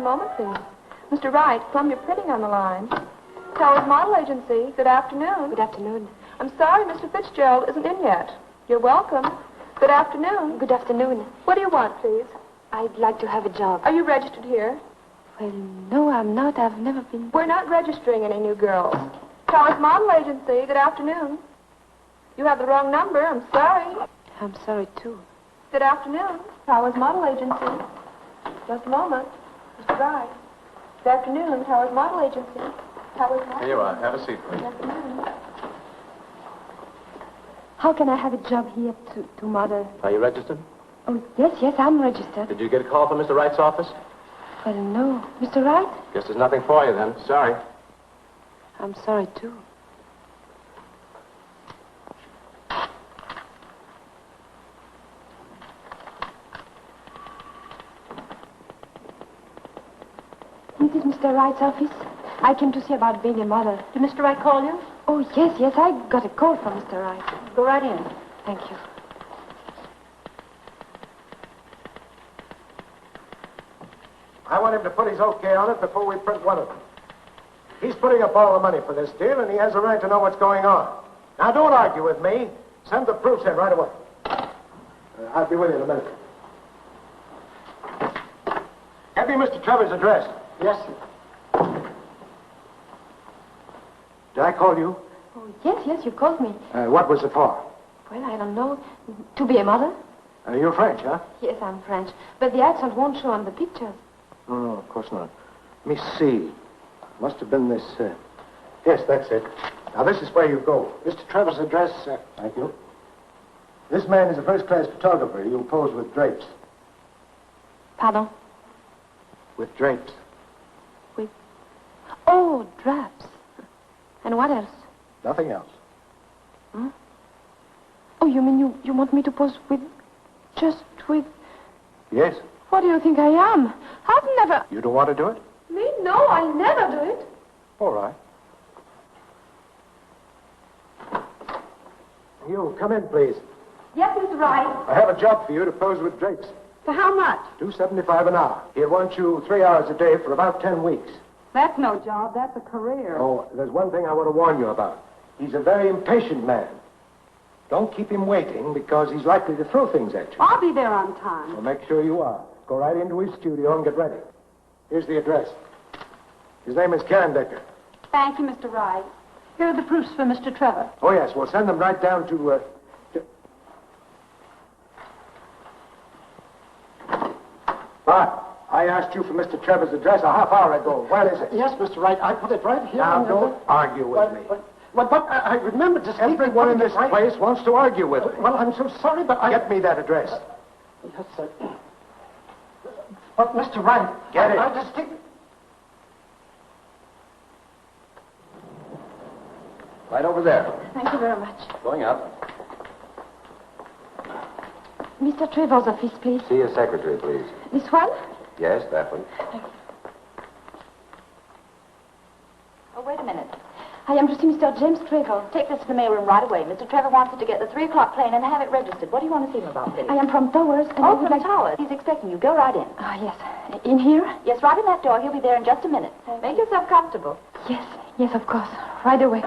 moment, please. Mr. Wright, Columbia Printing on the line. Towers Model Agency. Good afternoon. Good afternoon. I'm sorry Mr. Fitzgerald isn't in yet. You're welcome. Good afternoon. Good afternoon. What do you want, please? I'd like to have a job. Are you registered here? Well, no, I'm not. I've never been... We're not registering any new girls. Towers Model Agency. Good afternoon. You have the wrong number. I'm sorry. I'm sorry, too. Good afternoon. Towers Model Agency. Just a moment. Mr. Wright. Good afternoon. Towers Model Agency. Towers Model. Here you are. Have a seat, please. Good afternoon. How can I have a job here to model? Are you registered? Oh, yes, I'm registered. Did you get a call from Mr. Wright's office? Well, no. Mr. Wright? Guess there's nothing for you then. Sorry. I'm sorry, too. This is Mr. Wright's office. I came to see about being a model. Did Mr. Wright call you? Oh, yes, I got a call from Mr. Wright. Go right in. Thank you. I want him to put his okay on it before we print one of them. He's putting up all the money for this deal, and he has a right to know what's going on. Now, don't argue with me. Send the proofs in right away. I'll be with you in a minute. Give me Mr. Trevor's address. Yes, sir. Did I call you? Oh, yes, you called me. What was it for? Well, I don't know. To be a model? You're French, huh? Yes, I'm French. But the accent won't show on the pictures. No, of course not. Let me see. Must have been this. Yes, that's it. Now, this is where you go. Mr. Trevor's address. Thank you. This man is a first-class photographer. He'll pose with drapes. Pardon? With drapes. With... Oh, drapes. And what else? Nothing else. Hmm? Oh, you mean you want me to pose with... just with... Yes. What do you think I am? I've never... You don't want to do it? Me? No, I never do it. All right. You, come in, please. Yes, Mr. Wright. I have a job for you to pose with drapes. For how much? $2.75 an hour. He'll want you 3 hours a day for about 10 weeks. That's no job. That's a career. Oh, there's one thing I want to warn you about. He's a very impatient man. Don't keep him waiting because he's likely to throw things at you. I'll be there on time. So make sure you are. Go right into his studio and get ready. Here's the address. His name is Decker. Thank you, Mr. Wright. Here are the proofs for Mr. Trevor. Oh, yes. We'll send them right down to... Bart, I asked you for Mr. Trevor's address a half hour ago. Where is it? Yes, Mr. Wright. I put it right here. Now, don't argue with me. But I remembered to speak. Everyone in this place wants to argue with me. Well, I'm so sorry, but I... Get me that address. Yes, sir. But, Mr. Wright... Get it. I just think... Right over there. Thank you very much. Going up. Mr. Trevor's office, please. See your secretary, please. This one? Yes, that one. Oh, wait a minute. I am to see Mr. James Trevor. Take this to the mailroom right away. Mr. Trevor wants you to get the 3 o'clock plane and have it registered. What do you want to see him about, please? I am from Towers, and I Oh, would from like... Towers. He's expecting you. Go right in. Ah, yes. In here? Yes, right in that door. He'll be there in just a minute. Make yourself comfortable. Yes, of course. Right away.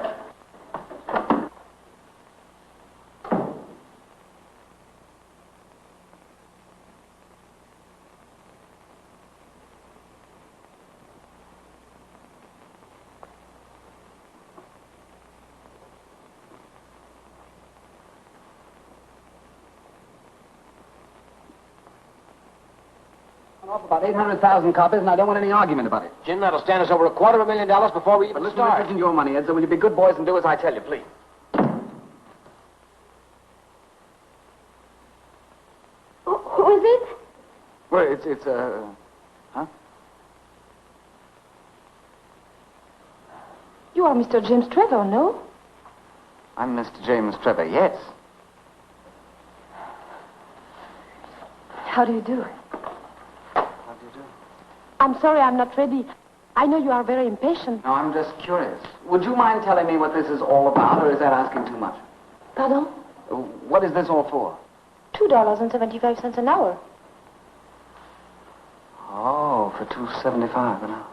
Off about 800,000 copies, and I don't want any argument about it. Jim, that'll stand us over $250,000 before we even Listen, start. this isn't your money, Ed, so will you be good boys and do as I tell you, please? Who is it? Well, it's huh? You are Mr. James Trevor, no? I'm Mr. James Trevor, yes. How do you do? How do you do? I'm sorry I'm not ready. I know you are very impatient. No, I'm just curious. Would you mind telling me what this is all about, or is that asking too much? Pardon? What is this all for? $2.75 an hour. Oh, for $2.75 an hour.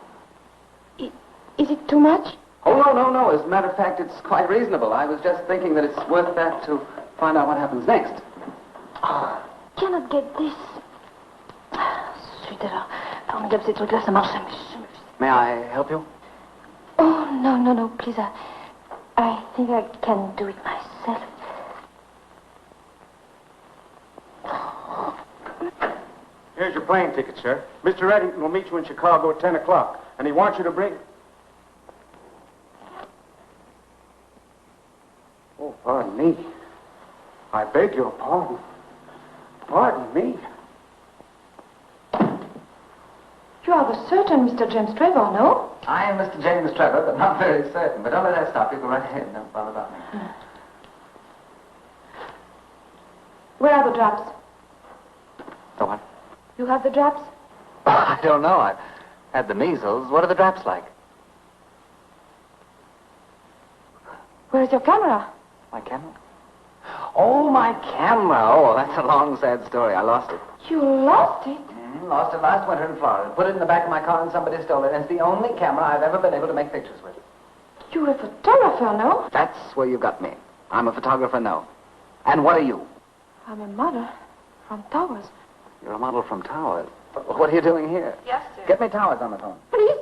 Is it too much? Oh, no. As a matter of fact, it's quite reasonable. I was just thinking that it's worth that to find out what happens next. Cannot get this. Zut alors. Formidable, ces trucs-là, ça marche jamais. May I help you? Oh, no, please. I think I can do it myself. Here's your plane ticket, sir. Mr. Eddington will meet you in Chicago at 10 o'clock, and he wants you to bring... Oh, pardon me. I beg your pardon. Pardon me. You are the certain Mr. James Trevor, no? I am Mr. James Trevor, but not very certain. But don't let that stop you. Go right ahead. Don't bother about me. Where are the drops? The what? You have the drops? I don't know. I've had the measles. What are the drops like? Where is your camera? My camera? Oh, my camera. Oh, that's a long, sad story. I lost it. You lost it? Lost it last winter in Florida. Put it in the back of my car and somebody stole it. And it's the only camera I've ever been able to make pictures with. You're a photographer, no? That's where you got me. I'm a photographer, no. And what are you? I'm a model from Towers. You're a model from Towers. What are you doing here? Yes, sir. Get me Towers on the phone. Please,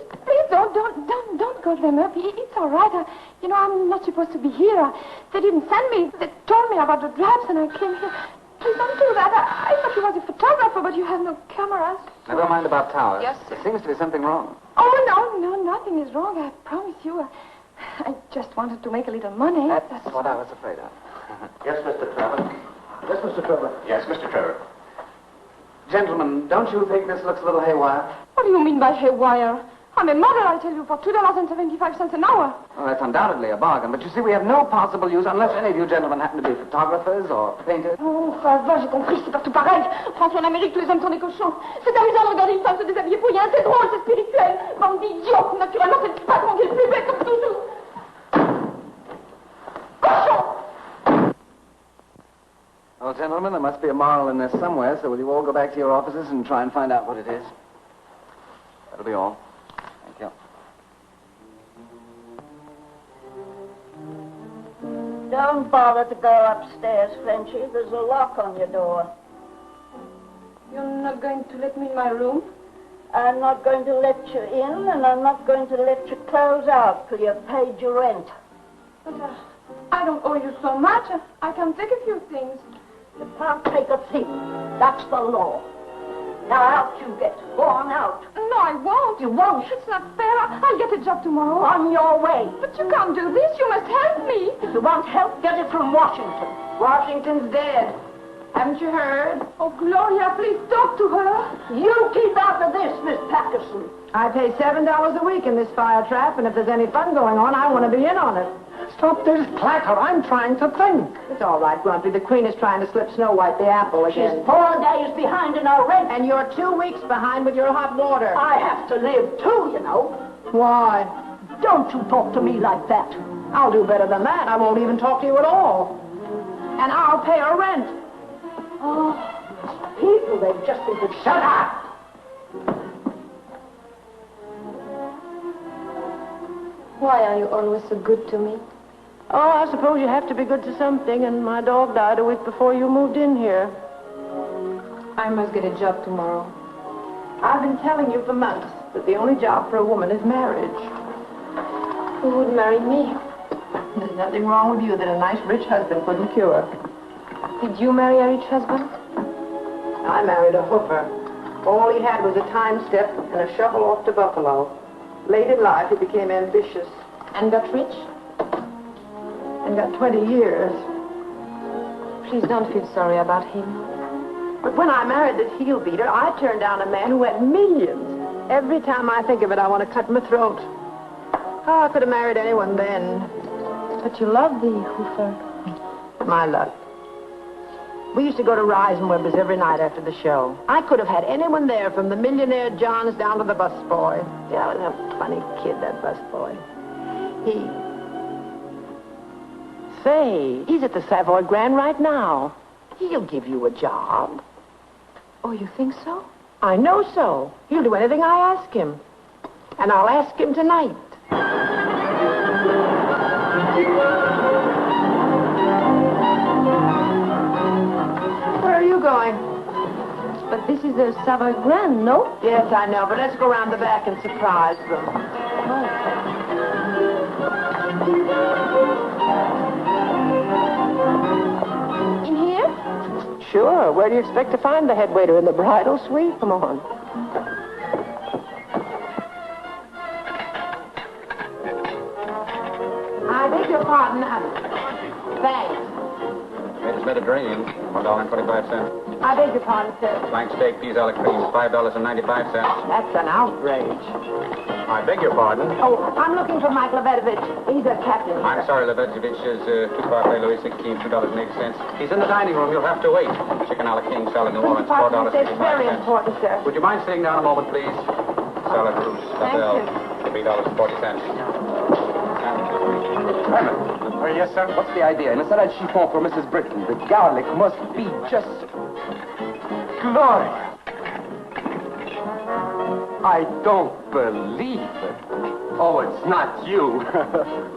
don't call them up. It's all right. I'm not supposed to be here. They didn't send me. They told me about the drops and I came here. Please don't do that. I thought you was a photographer, but you have no cameras. Never mind about Towers. Yes, sir. There seems to be something wrong. Oh, no, nothing is wrong. I promise you. I just wanted to make a little money. That's what I was afraid of. Yes, Mr. Trevor. Yes, Mr. Trevor. Yes, Mr. Trevor. Gentlemen, don't you think this looks a little haywire? What do you mean by haywire? I'm a model, I tell you, for $2.75 an hour. Well, that's undoubtedly a bargain, but you see, we have no possible use unless any of you gentlemen happen to be photographers or painters. Oh, ça va, j'ai compris, c'est partout pareil. France, en Amérique, tous les hommes sont des cochons. C'est amusant de regarder une femme se déshabiller pour rien, c'est drôle, c'est spirituel. Bande d'idiots, naturellement, c'est le patron qui est le plus bête, comme toujours. Cochon! Well, gentlemen, there must be a moral in this somewhere, so will you all go back to your offices and try and find out what it is? That'll be all. Thank you. Don't bother to go upstairs, Frenchy. There's a lock on your door. You're not going to let me in my room? I'm not going to let you in, and I'm not going to let you close out till you've paid your rent. But I don't owe you so much. I can take a few things. You can't take a thing. That's the law. Now out you get. Go on out. No, I won't. You won't. It's not fair. I'll get a job tomorrow. On your way. But you can't do this. You must help me. If you want help, get it from Washington. Washington's dead. Haven't you heard? Oh, Gloria, please talk to her. You keep out of this, Miss Patterson. I pay $7 a week in this fire trap, and if there's any fun going on, I want to be in on it. Stop this clatter. I'm trying to think. It's all right, Grumpy. The Queen is trying to slip Snow White the apple She's again. 4 days behind in our rent. And you're 2 weeks behind with your hot water. I have to live, too, you know. Why? Don't you talk to me like that. I'll do better than that. I won't even talk to you at all. And I'll pay her rent. Oh, people, they've just been to shut up. Why are you always so good to me? Oh, I suppose you have to be good to something, and my dog died a week before you moved in here. I must get a job tomorrow. I've been telling you for months that the only job for a woman is marriage. Who would marry me? There's nothing wrong with you that a nice rich husband couldn't cure. Did you marry a rich husband? I married a hoofer. All he had was a time step and a shovel off to Buffalo. Late in life, he became ambitious. And got rich? And got 20 years. Please don't feel sorry about him. But when I married this heel beater, I turned down a man who had millions. Every time I think of it, I want to cut my throat. Oh, I could have married anyone then. But you love the hoofer. My luck. We used to go to Reisenweber's every night after the show. I could have had anyone there, from the millionaire Johns down to the busboy. Yeah, was a funny kid, that busboy. Say, he's at the Savoy Grand right now. He'll give you a job. Oh, you think so? I know so. He'll do anything I ask him. And I'll ask him tonight. Where are you going? But this is the Savoy Grand, no? Yes, I know, but let's go around the back and surprise them. In here? Sure. Where do you expect to find the head waiter in the bridal suite? Come on. I beg your pardon. Thanks. Waiter's Mediterranean, $1.25. I beg your pardon, sir. Flank steak, peas a la creme, $5.95. That's an outrage. I beg your pardon. Oh, I'm looking for Mike Lebetovich. He's a captain. I'm sorry, Lebetovich is two parfait Louis 16, $2.80. He's in the dining room. You'll have to wait. Chicken a la king, salad New Orleans, Pardon, it's very $4.65. important, sir. Would you mind sitting down a moment, please? Salad Rouge, Labelle, $3.40. Yes, sir? What's the idea? In a salad chiffon for Mrs. Britton, the garlic must be just glorious. I don't believe it. Oh, it's not you.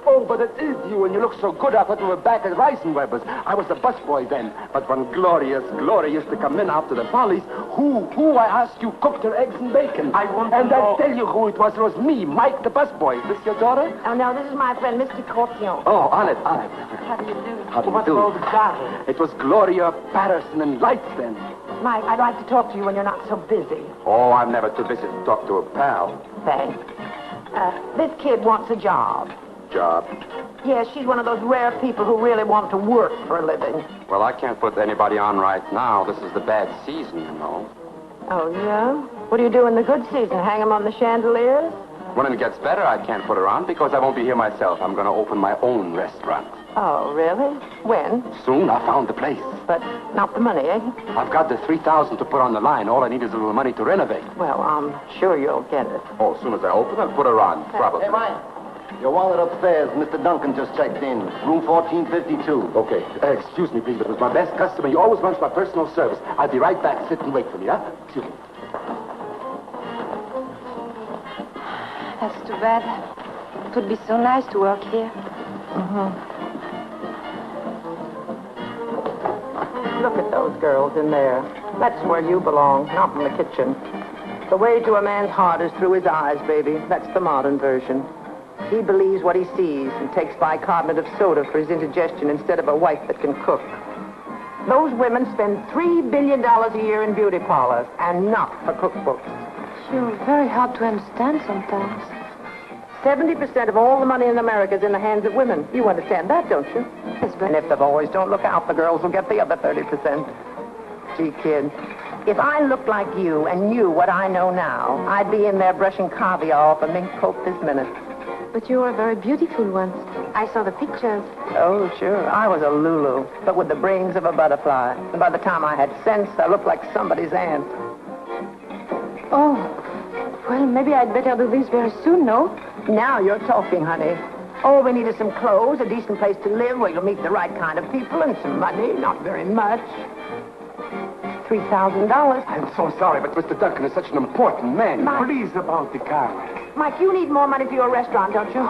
Oh, but it is you, and you look so good. I thought you were back at Reisenweber's. I was the busboy then. But when Gloria used to come in after the volleys, who, I ask you, cooked her eggs and bacon? I want to know. And I'll tell you who it was. It was me, Mike the busboy. Is this your daughter? Oh, no, this is my friend, Mr. Cortion. Oh, on it. How do you do? How do you What's do? all the trouble? It was Gloria, Patterson, and Lights then. Mike, I'd like to talk to you when you're not so busy. Oh, I'm never too busy to talk to a pal. Thanks. This kid wants a job. Job? Yes, she's one of those rare people who really want to work for a living. Well, I can't put anybody on right now. This is the bad season, you know. Oh, yeah? What do you do in the good season? Hang them on the chandeliers? When it gets better, I can't put her on because I won't be here myself. I'm going to open my own restaurant. Oh, really? When? Soon, I found the place. But not the money, eh? I've got the $3,000 to put on the line. All I need is a little money to renovate. Well, I'm sure you'll get it. Oh, as soon as I open, I'll put her on, probably. Hey, Ryan. Your wallet upstairs. Mr. Duncan just checked in. Room 1452. Okay. Excuse me, please, but it was my best customer. He always runs my personal service. I'll be right back. Sit and wait for me, huh? Excuse me. That's too bad. It would be so nice to work here. Look at those girls in there. That's where you belong, not in the kitchen. The way to a man's heart is through his eyes, baby. That's the modern version. He believes what he sees and takes bicarbonate of soda for his indigestion instead of a wife that can cook. Those women spend $3 billion a year in beauty parlors and not for cookbooks. You're very hard to understand sometimes. 70% of all the money in America is in the hands of women. You understand that, don't you? Yes, but And if the boys don't look out, the girls will get the other 30%. Gee, kid, if I looked like you and knew what I know now, I'd be in there brushing caviar off a mink coat this minute. But you were very beautiful once. I saw the pictures. Oh, sure. I was a Lulu, but with the brains of a butterfly. And by the time I had sense, I looked like somebody's aunt. Oh, well, maybe I'd better do this very soon, no? Now you're talking, honey. All we need is some clothes, a decent place to live where you'll meet the right kind of people, and some money. Not very much. $3,000. I'm so sorry, but Mr. Duncan is such an important man. Mike. Please, about the car. Mike, you need more money for your restaurant, don't you?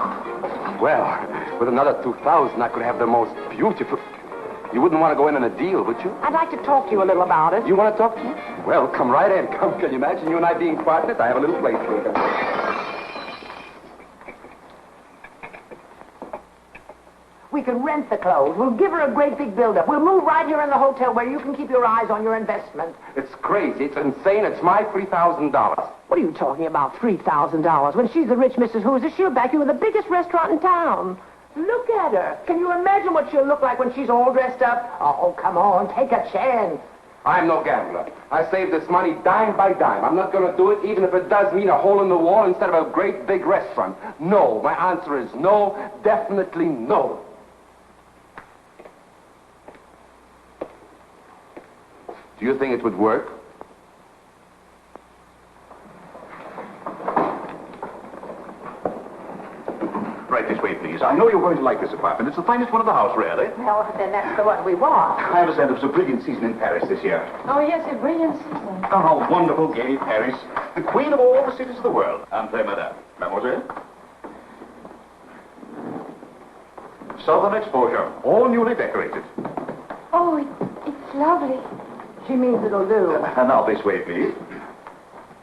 Well, with another $2,000, I could have the most beautiful... You wouldn't want to go in on a deal, would you? I'd like to talk to you a little about it. You want to talk to me? Well, come right in. Come, can you imagine you and I being partners? I have a little place for you. We can rent the clothes. We'll give her a great big build-up. We'll move right here in the hotel where you can keep your eyes on your investment. It's crazy. It's insane. It's my $3,000. What are you talking about, $3,000? When she's the rich Mrs. Hoosier, she'll back you in the biggest restaurant in town. Look at her. Can you imagine what she'll look like when she's all dressed up? Oh, come on, take a chance. I'm no gambler. I save this money dime by dime. I'm not going to do it even if it does mean a hole in the wall instead of a great big restaurant. No. My answer is no. Definitely no. Do you think it would work? Right this way, please. I know you're going to like this apartment. It's the finest one in the house, really. Well, then that's the one we want. I understand it was a brilliant season in Paris this year. Oh, yes, a brilliant season. Oh, how wonderful, gay Paris. The queen of all the cities of the world. Entree, madame. Mademoiselle? Southern exposure, all newly decorated. Oh, it's lovely. She means it'll do. And now this way, please.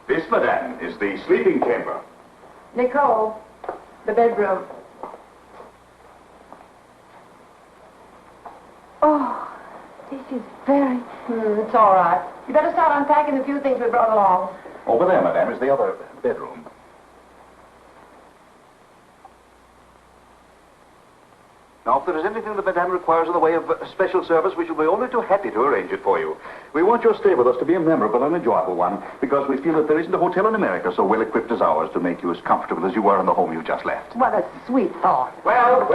This, madame, is the sleeping chamber. Nicole, the bedroom. Oh, this is very... It's all right. You better start unpacking the few things we brought along. Over there, madame, is the other bedroom. Now, if there is anything that Madame requires in the way of special service, we shall be only too happy to arrange it for you. We want your stay with us to be a memorable and enjoyable one, because we feel that there isn't a hotel in America so well equipped as ours to make you as comfortable as you were in the home you just left. What a sweet thought. Well,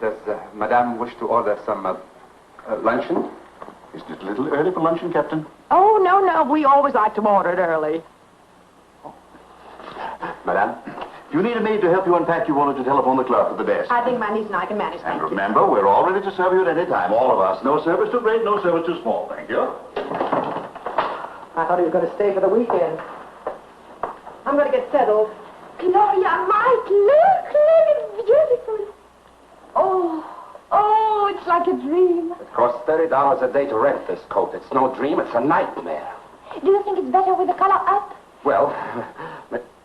does Madame wish to order some luncheon? Isn't it a little early for luncheon, Captain? Oh, no. We always like to order it early. Madame? If you need a maid to help you unpack, you wanted to telephone the clerk at the desk. I think my niece and I can manage, And thank you. remember, we're all ready to serve you at any time, all of us. No service too great, no service too small. Thank you. I thought he was going to stay for the weekend. I'm going to get settled. Gloria, Mike, look, it's beautiful. Oh, it's like a dream. It costs $30 a day to rent this coat. It's no dream, it's a nightmare. Do you think it's better with the color up? Well,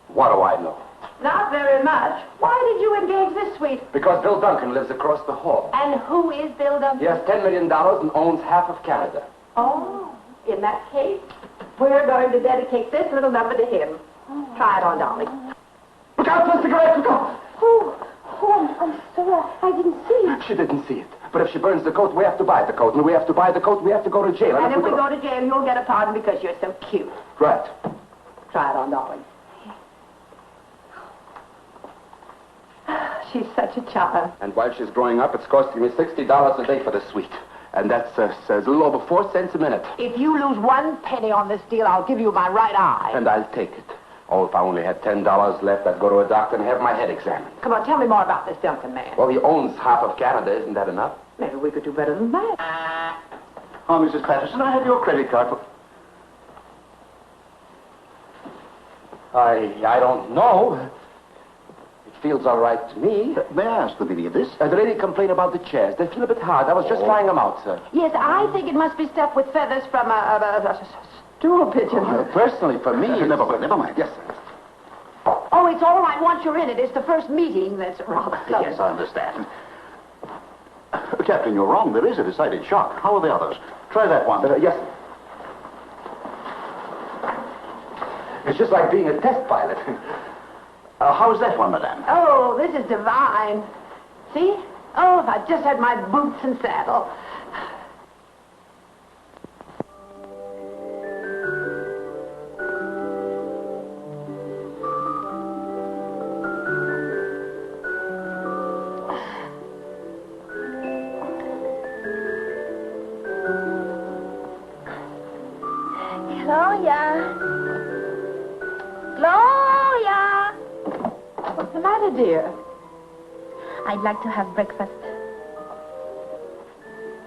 what do I know? Not very much. Why did you engage this suite? Because Bill Duncan lives across the hall. And who is Bill Duncan? He has $10 million and owns half of Canada. Oh, in that case, we're going to dedicate this little number to him. Try it on, darling. Look out for the cigarette, look out! I'm sorry. I didn't see it. She didn't see it. But if she burns the coat, we have to buy the coat. And we have to buy the coat, we have to go to jail. And if we go to jail, you'll get a pardon because you're so cute. Right. Try it on, darling. She's such a charm. And while she's growing up, it's costing me $60 a day for the suite. And that's a little over 4 cents a minute. If you lose 1 penny on this deal, I'll give you my right eye. And I'll take it. Oh, if I only had $10 left, I'd go to a doctor and have my head examined. Come on, tell me more about this Duncan man. Well, he owns half of Canada. Isn't that enough? Maybe we could do better than that. Oh, Mrs. Patterson, I have your credit card for... I don't know. It feels all right to me. May I ask the meaning of this? The lady complained about the chairs. They feel a bit hard. I was just trying them out, sir. Yes, I think it must be stuffed with feathers from a stool pigeon. Personally, for me... Never mind. Yes, sir. Oh, it's all right once you're in it. It's the first meeting that's rather slow. Yes, I understand. Captain, you're wrong. There is a decided shock. How are the others? Try that one. Yes, sir. It's just like being a test pilot. How's that one, madame? Oh, this is divine. See? Oh, if I just had my boots and saddle. Gloria! What's the matter, dear? I'd like to have breakfast.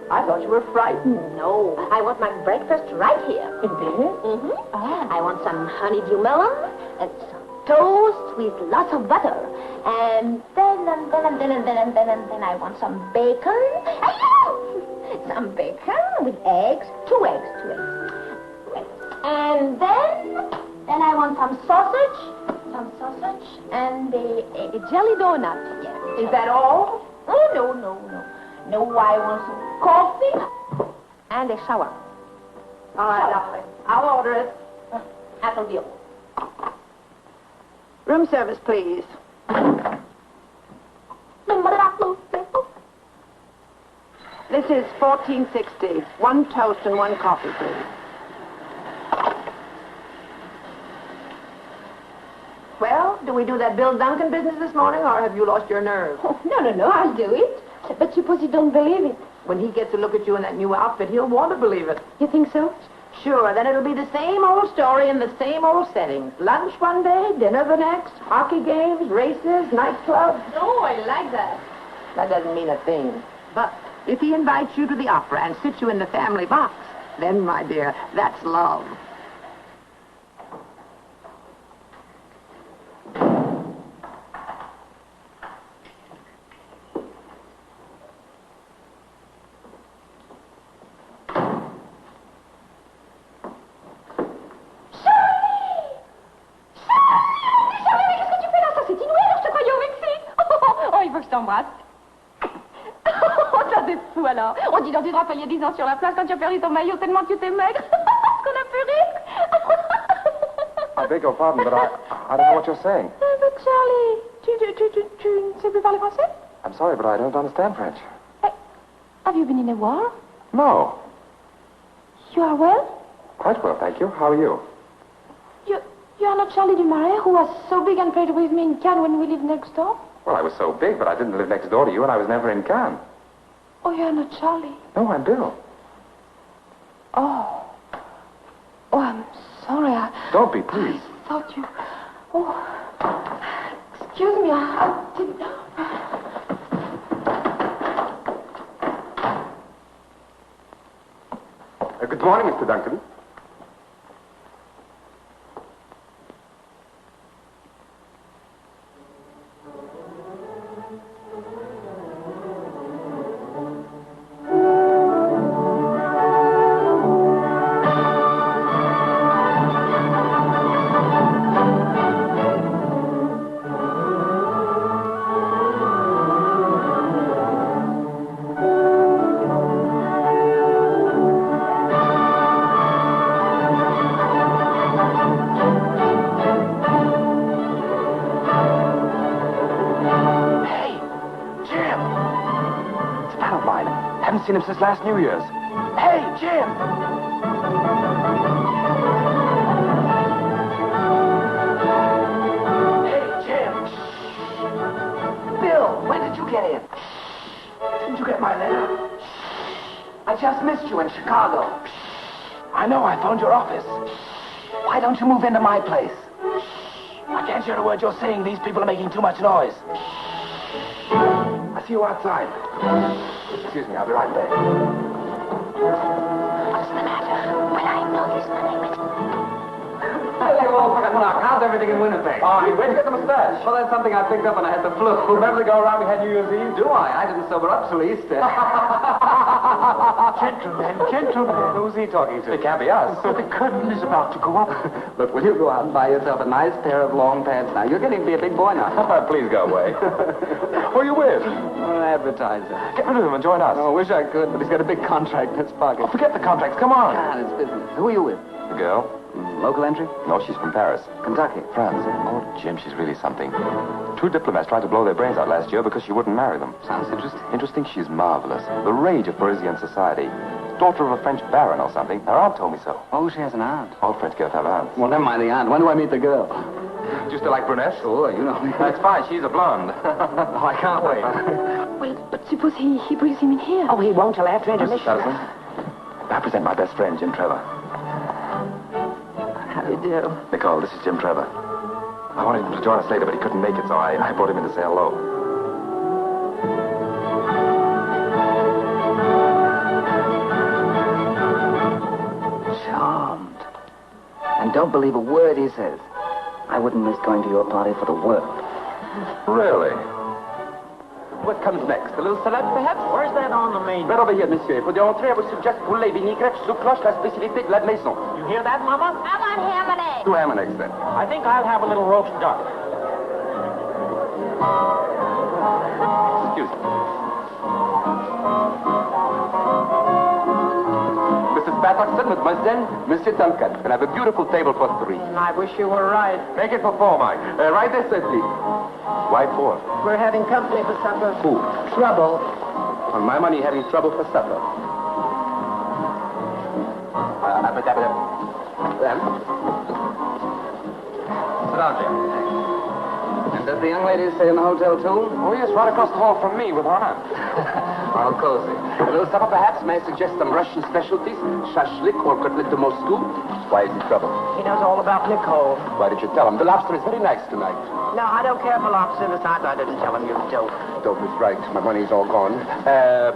I thought you were frightened. No, I want my breakfast right here. Indeed? Mm-hmm. Oh. I want some honeydew melon and some toast with lots of butter. And then I want some bacon. Some bacon with eggs. 2 eggs. And then I want some sausage and a jelly donut. Yeah. Is that all? Oh, no, I want some coffee and a shower. All right, darling. I'll order it. That'll be all. Room service, please. This is $14.60. 1 toast and 1 coffee, please. Well, do we do that Bill Duncan business this morning, or have you lost your nerve? Oh, no, I'll do it. But suppose you don't believe it. When he gets a look at you in that new outfit, he'll want to believe it. You think so? Sure, then it'll be the same old story in the same old settings. Lunch one day, dinner the next, hockey games, races, nightclubs. Oh, I like that. That doesn't mean a thing. But if he invites you to the opera and sits you in the family box, then, my dear, that's love. T'embrasse. Oh, ça c'est fou alors. On dit dans tu te rappelles il y a 10 ans sur la place quand tu as perdu ton maillot tellement que tu étais maigre. Est-ce qu'on a pu rire? I beg your pardon, but I don't know what you're saying. But Charlie, tu ne sais plus parler français? I'm sorry, but I don't understand French. Hey, have you been in a war? No. You are well? Quite well, thank you. How are you? You are not Charlie Dumaret, who was so big and played with me in Cannes when we lived next door? Well, I was so big, but I didn't live next door to you, and I was never in Cannes. Oh, you are not Charlie? No, I'm Bill. Oh. Oh, I'm sorry. Don't be, please. I thought you... Oh. Excuse me, I didn't know. Good morning, Mr. Duncan. Seen him since last New Year's. Hey, Jim! Hey, Jim! Bill, when did you get in? Didn't you get my letter? I just missed you in Chicago. I know, I phoned your office. Why don't you move into my place? I can't hear a word you're saying. These people are making too much noise. I see you outside. Excuse me, I'll be right back. What's the matter? Well, I know this money. Hello, how's everything in Winnipeg? Oh, where'd you get the mustache? Well, that's something I picked up when I had the flu. Remember the go-around we had New Year's Eve? Do I? I didn't sober up till Easter. Gentlemen. Who's he talking to? It can't be us. The curtain is about to go up. Look, will you go out and buy yourself a nice pair of long pants now? You're getting to be a big boy now. Please go away. Who are you with? An advertiser. Get rid of him and join us. Oh, I wish I could, but he's got a big contract in his pocket. Oh, forget the contracts. Come on. God, it's business. Who are you with? The girl? Local entry? No, she's from Paris. Kentucky. France. Oh, Jim, she's really something. 2 diplomats tried to blow their brains out last year because she wouldn't marry them. Sounds interesting. Interesting? She's marvelous. The rage of Parisian society. Daughter of a French baron or something. Her aunt told me so. Oh, she has an aunt. All French girls have aunts. Well, never mind the aunt. When do I meet the girl? Do you still like brunettes? Sure, you know. That's fine. She's a blonde. Oh, I can't wait. Well, but suppose he brings him in here. Oh, he won't till after intermission. Doesn't. I present my best friend, Jim Trevor. How do you do? Nicole, this is Jim Trevor. I wanted him to join us later, but he couldn't make it, so I brought him in to say hello. Charmed. And don't believe a word he says. I wouldn't miss going to your party for the world. Really? What comes next? A little salad, perhaps? Where's that on the menu? Right over here, monsieur. For the entrée, I would suggest poulet, vinaigrette, soupe cloche, la spécialité de la maison. You hear that, Mama? I want ham and eggs. 2 ham and eggs, then. I think I'll have a little roast duck. Excuse me. Mrs. Patterson, mademoiselle, Monsieur Duncan. Can I have a beautiful table for 3? I wish you were right. Make it for 4, Mike. Right this way, please. Why 4? We're having company for supper. Who? Trouble. On my money, having trouble for supper. Then? Sit down, Jim. And does the young lady stay in the hotel, too? Oh, yes, right across the hall from me with her aunt. Well, more cozy. A little supper, perhaps? May I suggest some Russian specialties? Shashlik or cutlet de Moscow? Why is he trouble? He knows all about Nicole. Why did you tell him? The lobster is very nice tonight. No, I don't care for lobster. Besides, I didn't tell him you dope. Dope is right. My money's all gone.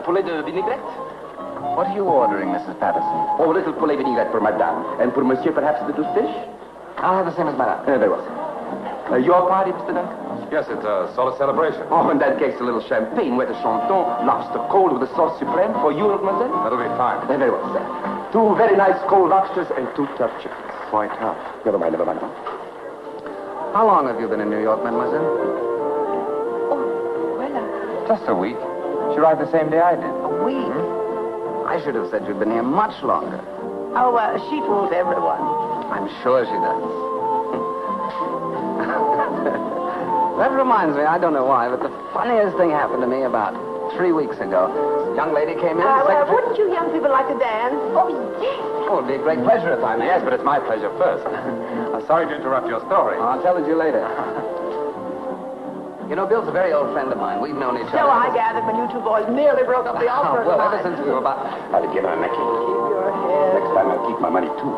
Poulet de vinaigrette? What are you ordering, Mrs. Patterson? Oh, a little poulet vinaigrette for madame. And for monsieur, perhaps a little fish? I'll have the same as madame. Very well, sir. Your party, Mr. Duncan? Yes, it's a sort of celebration. Oh, in that case, a little champagne, wet de chanton, lobster cold with a sauce supreme for you, mademoiselle? That'll be fine. Very well, sir. 2 very nice cold lobsters and 2 tough chickens. Quite tough. Never mind, never mind. How long have you been in New York, mademoiselle? Just a week. She arrived the same day I did. A week? I should have said you'd been here much longer. Oh, she fools everyone. I'm sure she does. That reminds me, I don't know why, but the funniest thing happened to me about 3 weeks ago. This young lady came in. Wouldn't you young people like to dance? Oh, yes. Oh, it'd be a great pleasure if I may. Yes, but it's my pleasure first. I'm sorry to interrupt your story. I'll tell it you later. You know, Bill's a very old friend of mine. We've known each other. So I gathered when you two boys nearly broke up the offer. Well, ever since we were about... I'll give her a necklace. Keep your head. Next time I'll keep my money, too.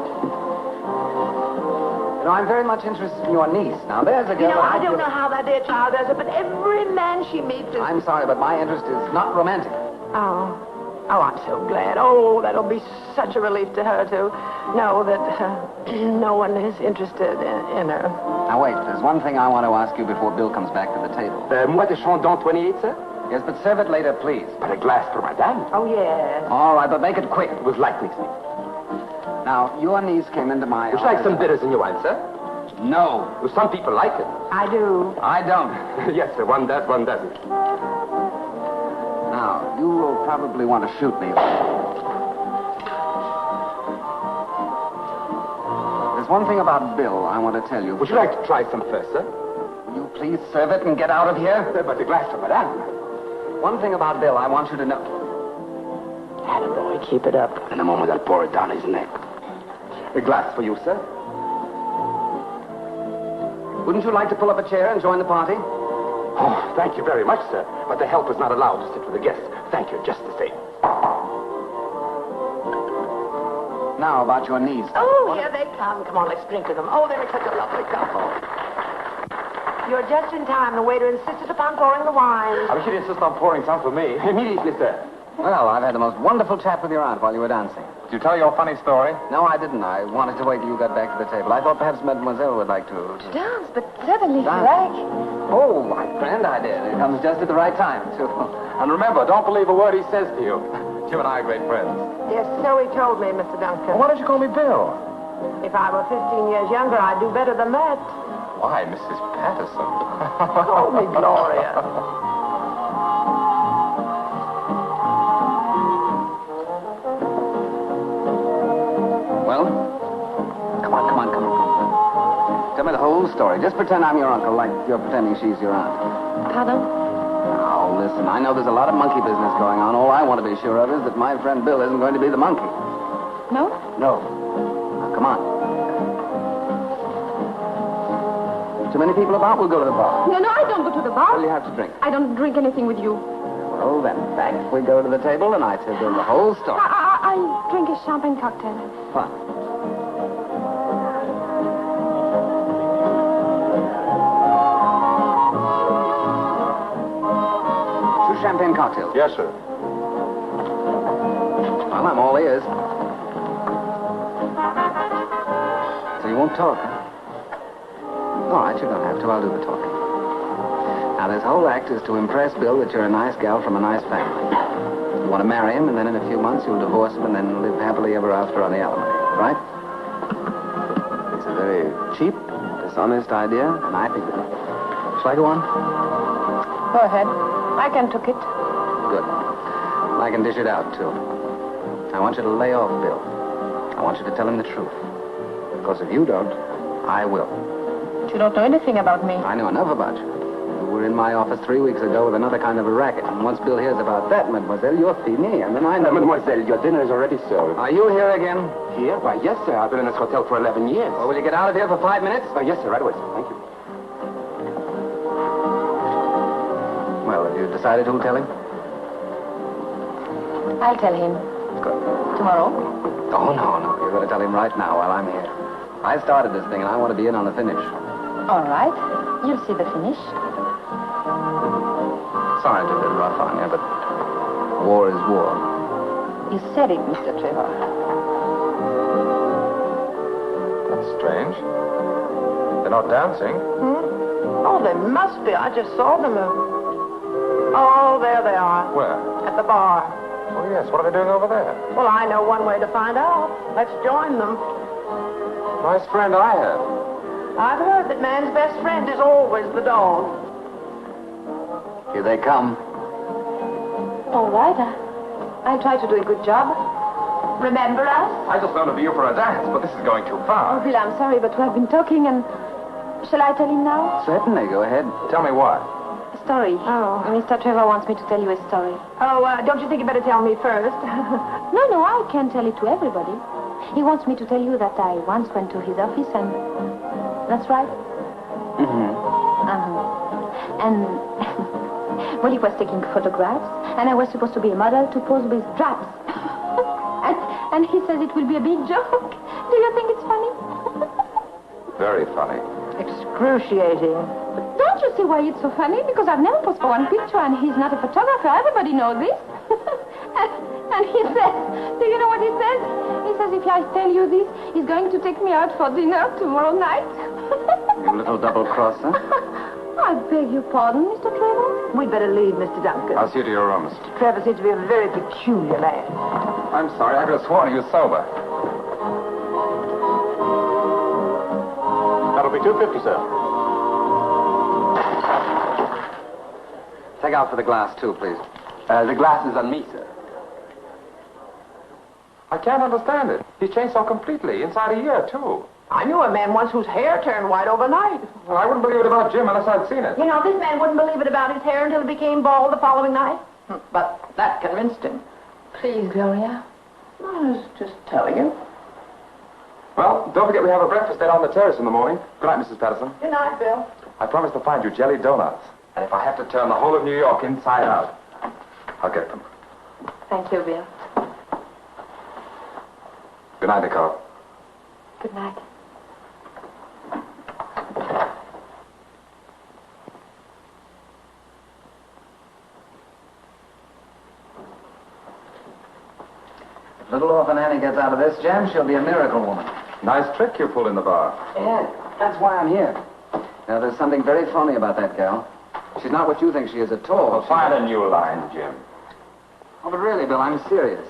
You know, I'm very much interested in your niece. Now, there's a girl... I don't know how that dear child does it, but every man she meets is... I'm sorry, but my interest is not romantic. Oh, I'm so glad. Oh, that'll be such a relief to her, to know that no one is interested in her. Now, wait. There's one thing I want to ask you before Bill comes back to the table. Moi de Chandon 28, sir? Yes, but serve it later, please. But a glass for madame. Oh, yes. All right, but make it quick. With light mixing. Now, your niece came into my Would you like some bitters in your wine, sir? No. Well, some people like it. I do. I don't. Yes, sir. One does, one doesn't. Now, you will probably want to shoot me. There's one thing about Bill I want to tell you. Would you like to try some first, sir? Will you please serve it and get out of here? But a glass for madame. One thing about Bill I want you to know. Attaboy, keep it up. In a moment, I'll pour it down his neck. A glass for you, sir. Wouldn't you like to pull up a chair and join the party? Oh, thank you very much, sir. But the help is not allowed to sit with the guests. Thank you, just the same. Now, about your niece. Oh, here they come. Come on, let's drink to them. Oh, they make such a lovely couple. You're just in time. The waiter insisted upon pouring the wine. I wish you'd insist on pouring some for me. Immediately, sir. Well, I've had the most wonderful chat with your aunt while you were dancing. Did you tell your funny story? No, I didn't. I wanted to wait till you got back to the table. I thought perhaps Mademoiselle would like to... Dance, but certainly, Dance. Frank. Oh, my grand idea. It comes just at the right time, too. And remember, don't believe a word he says to you. Jim and I are great friends. Yes, so he told me, Mr. Duncan. Why don't you call me Bill? If I were 15 years younger, I'd do better than that. Why, Mrs. Patterson? Call me Gloria. Well? Come on. Tell me the whole story. Just pretend I'm your uncle, like you're pretending she's your aunt. Pardon? Now, listen, I know there's a lot of monkey business going on. All I want to be sure of is that my friend Bill isn't going to be the monkey. No? No. Now, come on. Too many people about? We'll go to the bar. No, I don't go to the bar. What do you have to drink? I don't drink anything with you. Well, then, back we go to the table, and I tell Bill the whole story. I drink a champagne cocktail. Fine. Champagne cocktails. Yes, sir. Well, I'm all ears. So you won't talk, huh? All right, you don't have to. I'll do the talking. Now, this whole act is to impress Bill that you're a nice gal from a nice family. You want to marry him, and then in a few months you'll divorce him and then live happily ever after on the alimony, right? It's a very cheap, dishonest idea, and I think that... Shall I go on? Go ahead. I can took it. Good. I can dish it out, too. I want you to lay off Bill. I want you to tell him the truth. Because if you don't, I will. But you don't know anything about me. I know enough about you. You were in my office 3 weeks ago with another kind of a racket. And once Bill hears about that, mademoiselle, you're fini. And then I know... Mademoiselle, your dinner is already served. Are you here again? Here? Why, yes, sir. I've been in this hotel for 11 years. Well, will you get out of here for 5 minutes? Yes, sir. Right away, sir. Thank you. Well, have you decided who'll tell him? I'll tell him. Good. Tomorrow? Oh, no. You're going to tell him right now while I'm here. I started this thing, and I want to be in on the finish. All right. You'll see the finish. Sorry to be a bit rough on you, but war is war. You said it, Mr. Trevor. That's strange. They're not dancing. Oh, they must be. I just saw them. Oh, there they are. Where? At the bar. Oh, yes. What are they doing over there? Well, I know one way to find out. Let's join them. Nice friend I have. I've heard that man's best friend is always the dog. Here they come. All right. I'll try to do a good job. Remember us? I just wanted to you for a dance, but this is going too Oh, far. Bill, I'm sorry, but we have been talking and... Shall I tell him now? Certainly. Go ahead. Tell me what? A story. Oh. Mr. Trevor wants me to tell you a story. Oh, don't you think you better tell me first? No, I can't tell it to everybody. He wants me to tell you that I once went to his office and... That's right? Mm-hmm. And... well, he was taking photographs, and I was supposed to be a model to pose with straps. and he says it will be a big joke. Do you think it's funny? Very funny. Excruciating. Don't you see why it's so funny? Because I've never posed for one picture, and he's not a photographer. Everybody knows this. and he says, do you know what he says? He says if I tell you this, he's going to take me out for dinner tomorrow night. You little double-crosser. I beg your pardon, Mr. Trevor. We'd better leave, Mr. Duncan. I'll see you to your rooms. Trevor seems to be a very peculiar man. I'm sorry. I could have sworn he was sober. That'll be $2.50, sir. Take out for the glass, too, please. The glass is on me, sir. I can't understand it. He's changed so completely, inside a year, too. I knew a man once whose hair turned white overnight. Well, I wouldn't believe it about Jim unless I'd seen it. You know, this man wouldn't believe it about his hair until it became bald the following night. But that convinced him. Please, Gloria. I was just telling you. Well, don't forget we have a breakfast date on the terrace in the morning. Good night, Mrs. Patterson. Good night, Bill. I promise to find you jelly donuts. And if I have to turn the whole of New York inside out, I'll get them. Thank you, Bill. Good night, Nicole. Good night. Little orphan Annie gets out of this jam, she'll be a miracle woman. Nice trick you pulled in the bar. Yeah, that's why I'm here. Now, there's something very phony about that gal. She's not what you think she is at all. Well, find a new line, Jim. Oh, but really, Bill, I'm serious.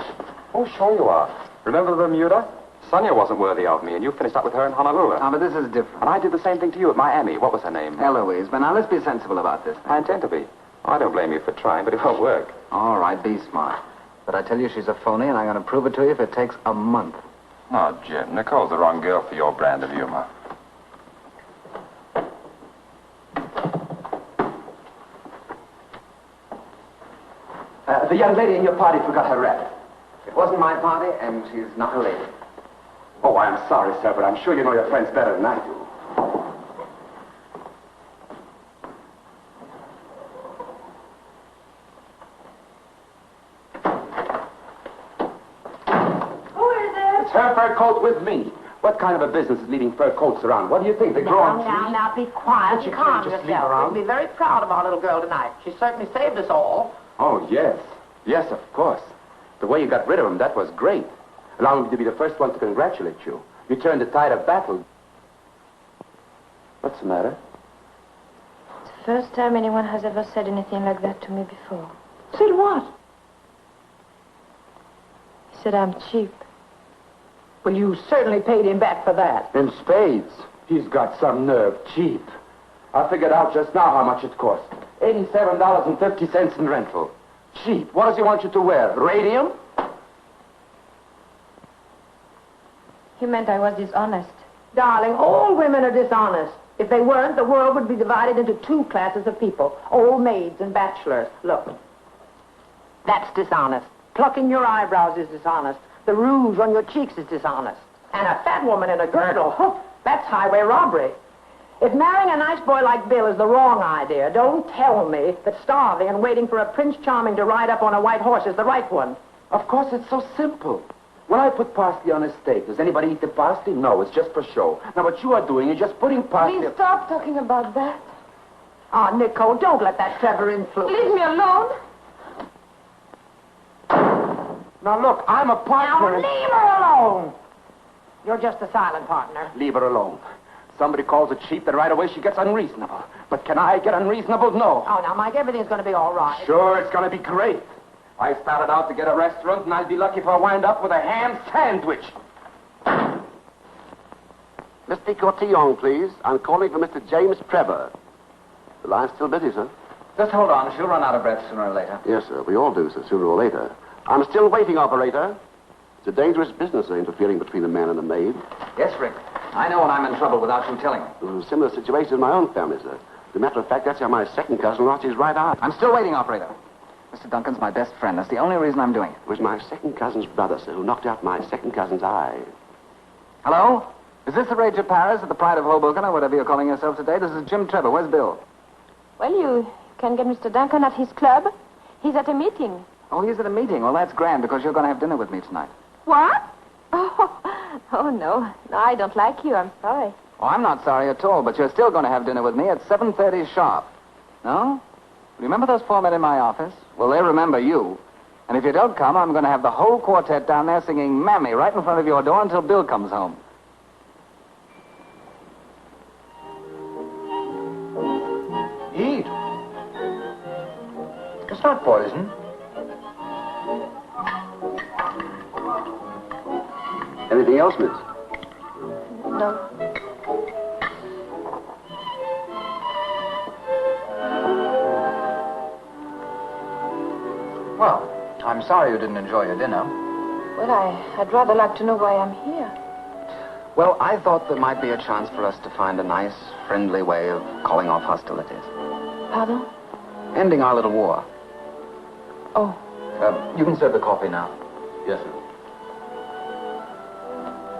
Oh, sure you are. Remember the Bermuda? Sonia wasn't worthy of me, and you finished up with her in Honolulu. Ah, but this is different. And I did the same thing to you at Miami. What was her name? Eloise. But now, let's be sensible about this. I intend to be. I don't blame you for trying, but it won't work. All right, be smart. But I tell you she's a phony, and I'm going to prove it to you if it takes a month. No, Jim. Nicole's the wrong girl for your brand of humor. The young lady in your party forgot her wrap. It wasn't my party, and she's not a lady. Oh, I'm sorry, sir, but I'm sure you know your friends better than I do. Who is it? It's her fur coat with me. What kind of a business is leaving fur coats around? What do you think? They grow on trees? Now, be quiet. But you Calm can't just leave yourself. her out. We'll be very proud of our little girl tonight. She certainly saved us all. Oh, yes. Yes, of course. The way you got rid of him, that was great. Allow me to be the first one to congratulate you. You turned the tide of battle. What's the matter? It's the first time anyone has ever said anything like that to me before. Said what? He said I'm cheap. Well, you certainly paid him back for that. In spades. He's got some nerve. Cheap. I figured out just now how much it cost. $87.50 in rental. Cheap. What does he want you to wear? Radium? He meant I was dishonest. Darling, all women are dishonest. If they weren't, the world would be divided into two classes of people, old maids and bachelors. Look, that's dishonest. Plucking your eyebrows is dishonest. The rouge on your cheeks is dishonest. And a fat woman in a girdle, that's highway robbery. If marrying a nice boy like Bill is the wrong idea, don't tell me that starving and waiting for a Prince Charming to ride up on a white horse is the right one. Of course, it's so simple. When I put parsley on a steak, does anybody eat the parsley? No, it's just for show. Now, what you are doing is just putting parsley... Please stop talking about that. Oh, Nicole, don't let that Trevor influence. Leave me alone. Now, look, I'm a partner... Now, leave her alone. You're just a silent partner. Leave her alone. Somebody calls her cheap, then right away she gets unreasonable. But can I get unreasonable? No. Oh, now, Mike, everything's going to be all right. Sure, it's going to be great. I started out to get a restaurant, and I'll be lucky if I wind up with a ham sandwich. Mr. Cotillon, please. I'm calling for Mr. James Trevor. The line's still busy, sir. Just hold on. She'll run out of breath sooner or later. Yes, sir. We all do, sir, sooner or later. I'm still waiting, operator. It's a dangerous business, interfering between a man and a maid. Yes, Rick. I know when I'm in trouble without you telling me. There was a similar situation in my own family, sir. As a matter of fact, that's how my second cousin lost his right eye. I'm still waiting, operator. Mr. Duncan's my best friend. That's the only reason I'm doing it. It was my second cousin's brother, sir, who knocked out my second cousin's eye. Hello? Is this the Rage of Paris, or the Pride of Hoboken, or whatever you're calling yourself today? This is Jim Trevor. Where's Bill? Well, you can get Mr. Duncan at his club. He's at a meeting. Oh, he's at a meeting. Well, that's grand, because you're going to have dinner with me tonight. What? Oh, no. No, I don't like you. I'm sorry. Oh, I'm not sorry at all, but you're still going to have dinner with me at 7:30 sharp. No? Remember those four men in my office? Well, they remember you. And if you don't come, I'm going to have the whole quartet down there singing Mammy right in front of your door until Bill comes home. Eat. It's not poison. Anything else, miss? No. Well, I'm sorry you didn't enjoy your dinner. Well, I'd rather like to know why I'm here. Well, I thought there might be a chance for us to find a nice, friendly way of calling off hostilities. Pardon? Ending our little war. Oh. You can serve the coffee now. Yes, sir.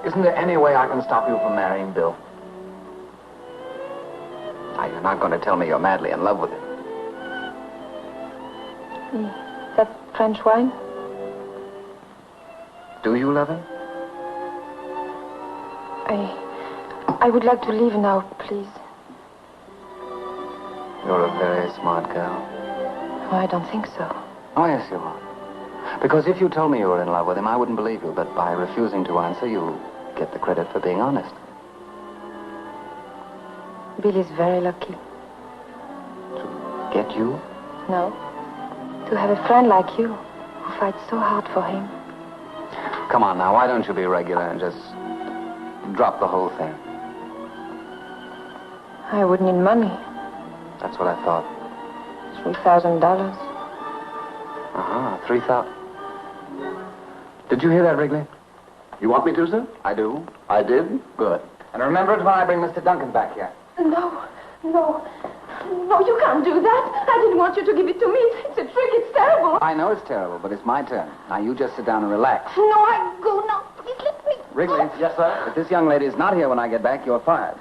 Isn't there any way I can stop you from marrying Bill? Now, you're not going to tell me you're madly in love with him. That French wine? Do you love him? I would like to leave now, please. You're a very smart girl. Oh, I don't think so. Oh, yes, you are. Because if you told me you were in love with him, I wouldn't believe you. But by refusing to answer, you get the credit for being honest. Bill is very lucky. To get you? No. To have a friend like you who fights so hard for him. Come on now, why don't you be regular and just drop the whole thing? I would need money. That's what I thought. $3,000. Uh-huh, 3,000. Did you hear that, Wrigley? You want me to, sir? I do. I did? Good. And remember it when I bring Mr. Duncan back here. No, you can't do that. I didn't want you to give it to me. It's a trick. It's terrible. I know it's terrible, but it's my turn. Now, you just sit down and relax. No, I go now. Please let me. Wrigley. Yes, sir? If this young lady is not here when I get back, you're fired.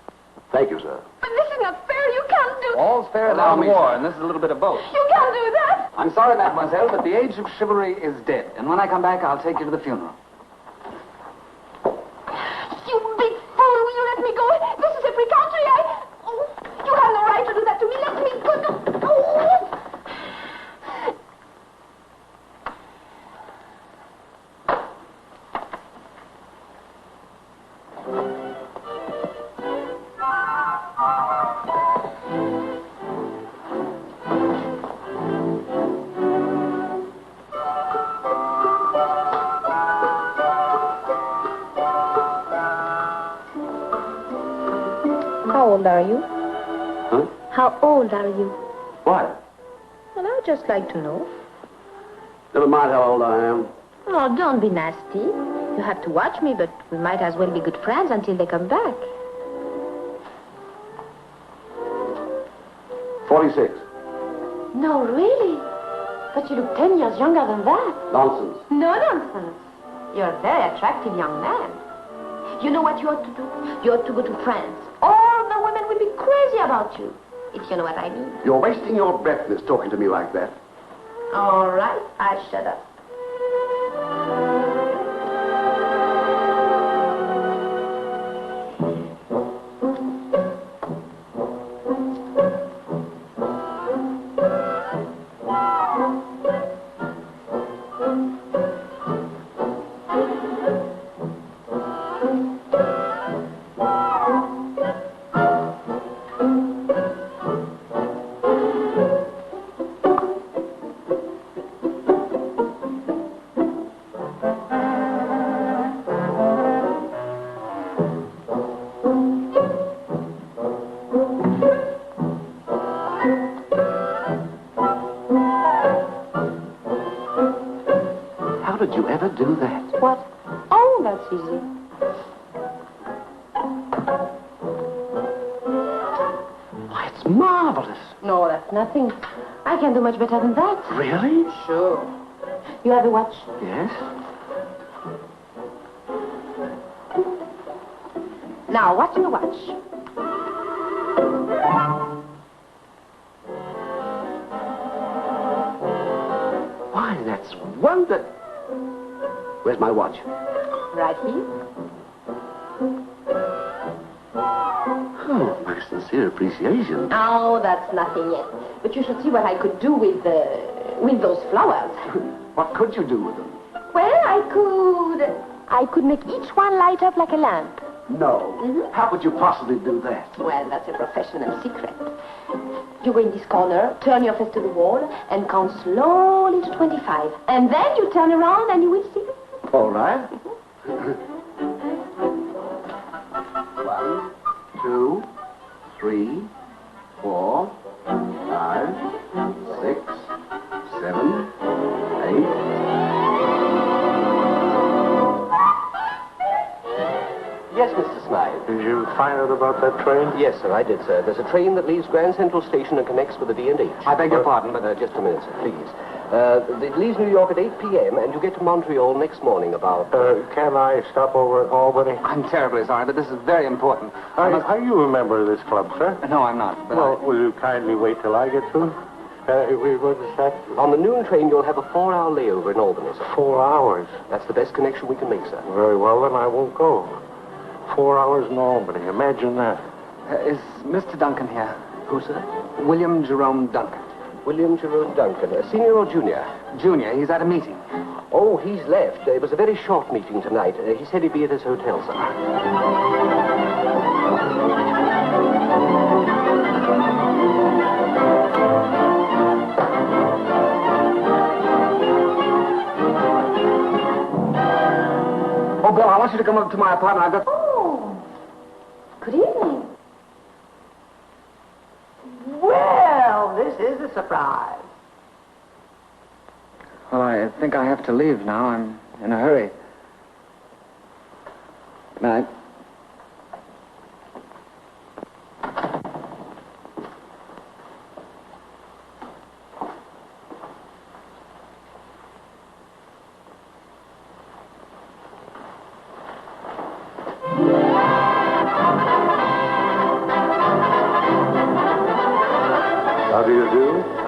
Thank you, sir. But this is not fair. You can't do... All's fair in war, and this is a little bit of both. You can't do that. I'm sorry, mademoiselle, but the age of chivalry is dead. And when I come back, I'll take you to the funeral. You big fool. Will you let me go? This is a free country. You have no right to do that to me. Let me go. No. How old are you? Huh? How old are you? Why? Well, I'd just like to know. Never mind how old I am. Oh, don't be nasty. You have to watch me, but we might as well be good friends until they come back. 46. No, really? But you look 10 years younger than that. Nonsense. No nonsense. You're a very attractive young man. You know what you ought to do? You ought to go to France. All the women will be crazy about you, if you know what I mean. You're wasting your breath, miss, talking to me like that. All right, I'll shut up. How did you ever do that? What? Oh, that's easy. Why, it's marvelous. No, that's nothing. I can do much better than that. Really? Sure. You have a watch? Yes. Now, what's your watch? Why, that's wonderful. Where's my watch? Right here. Oh, my sincere appreciation. Oh, that's nothing yet. But you should see what I could do with those flowers. What could you do with them? Well, I could make each one light up like a lamp. No. Mm-hmm. How could you possibly do that? Well, that's a professional secret. You go in this corner, turn your face to the wall, and count slowly to 25. And then you turn around and you will see. All right. 1, 2, 3, 4, 5, 6, 7, 8. Yes, Mr. Smythe. Did you find out about that train? Yes, sir, I did, sir. There's a train that leaves Grand Central Station and connects with the D&H. I beg your pardon, but... Just a minute, sir, please. It leaves New York at 8 p.m., and you get to Montreal next morning about... Can I stop over at Albany? I'm terribly sorry, but this is very important. Are you a member of this club, sir? No, I'm not. But Well, will you kindly wait till I get through? What is that? On the noon train, you'll have a 4-hour layover in Albany, sir. 4 hours. That's the best connection we can make, sir. Very well, then I won't go. 4 hours in Albany. Imagine that. is Mr. Duncan here? Who, sir? William Jerome Duncan. William Jerome Duncan. Senior or junior? Junior. He's at a meeting. Oh, he's left. It was a very short meeting tonight. He said he'd be at his hotel, sir. Oh, Bill, I want you to come up to my apartment. I've got... Oh, good evening. Well, this is a surprise. Well, I think I have to leave now. I'm in a hurry. Good night.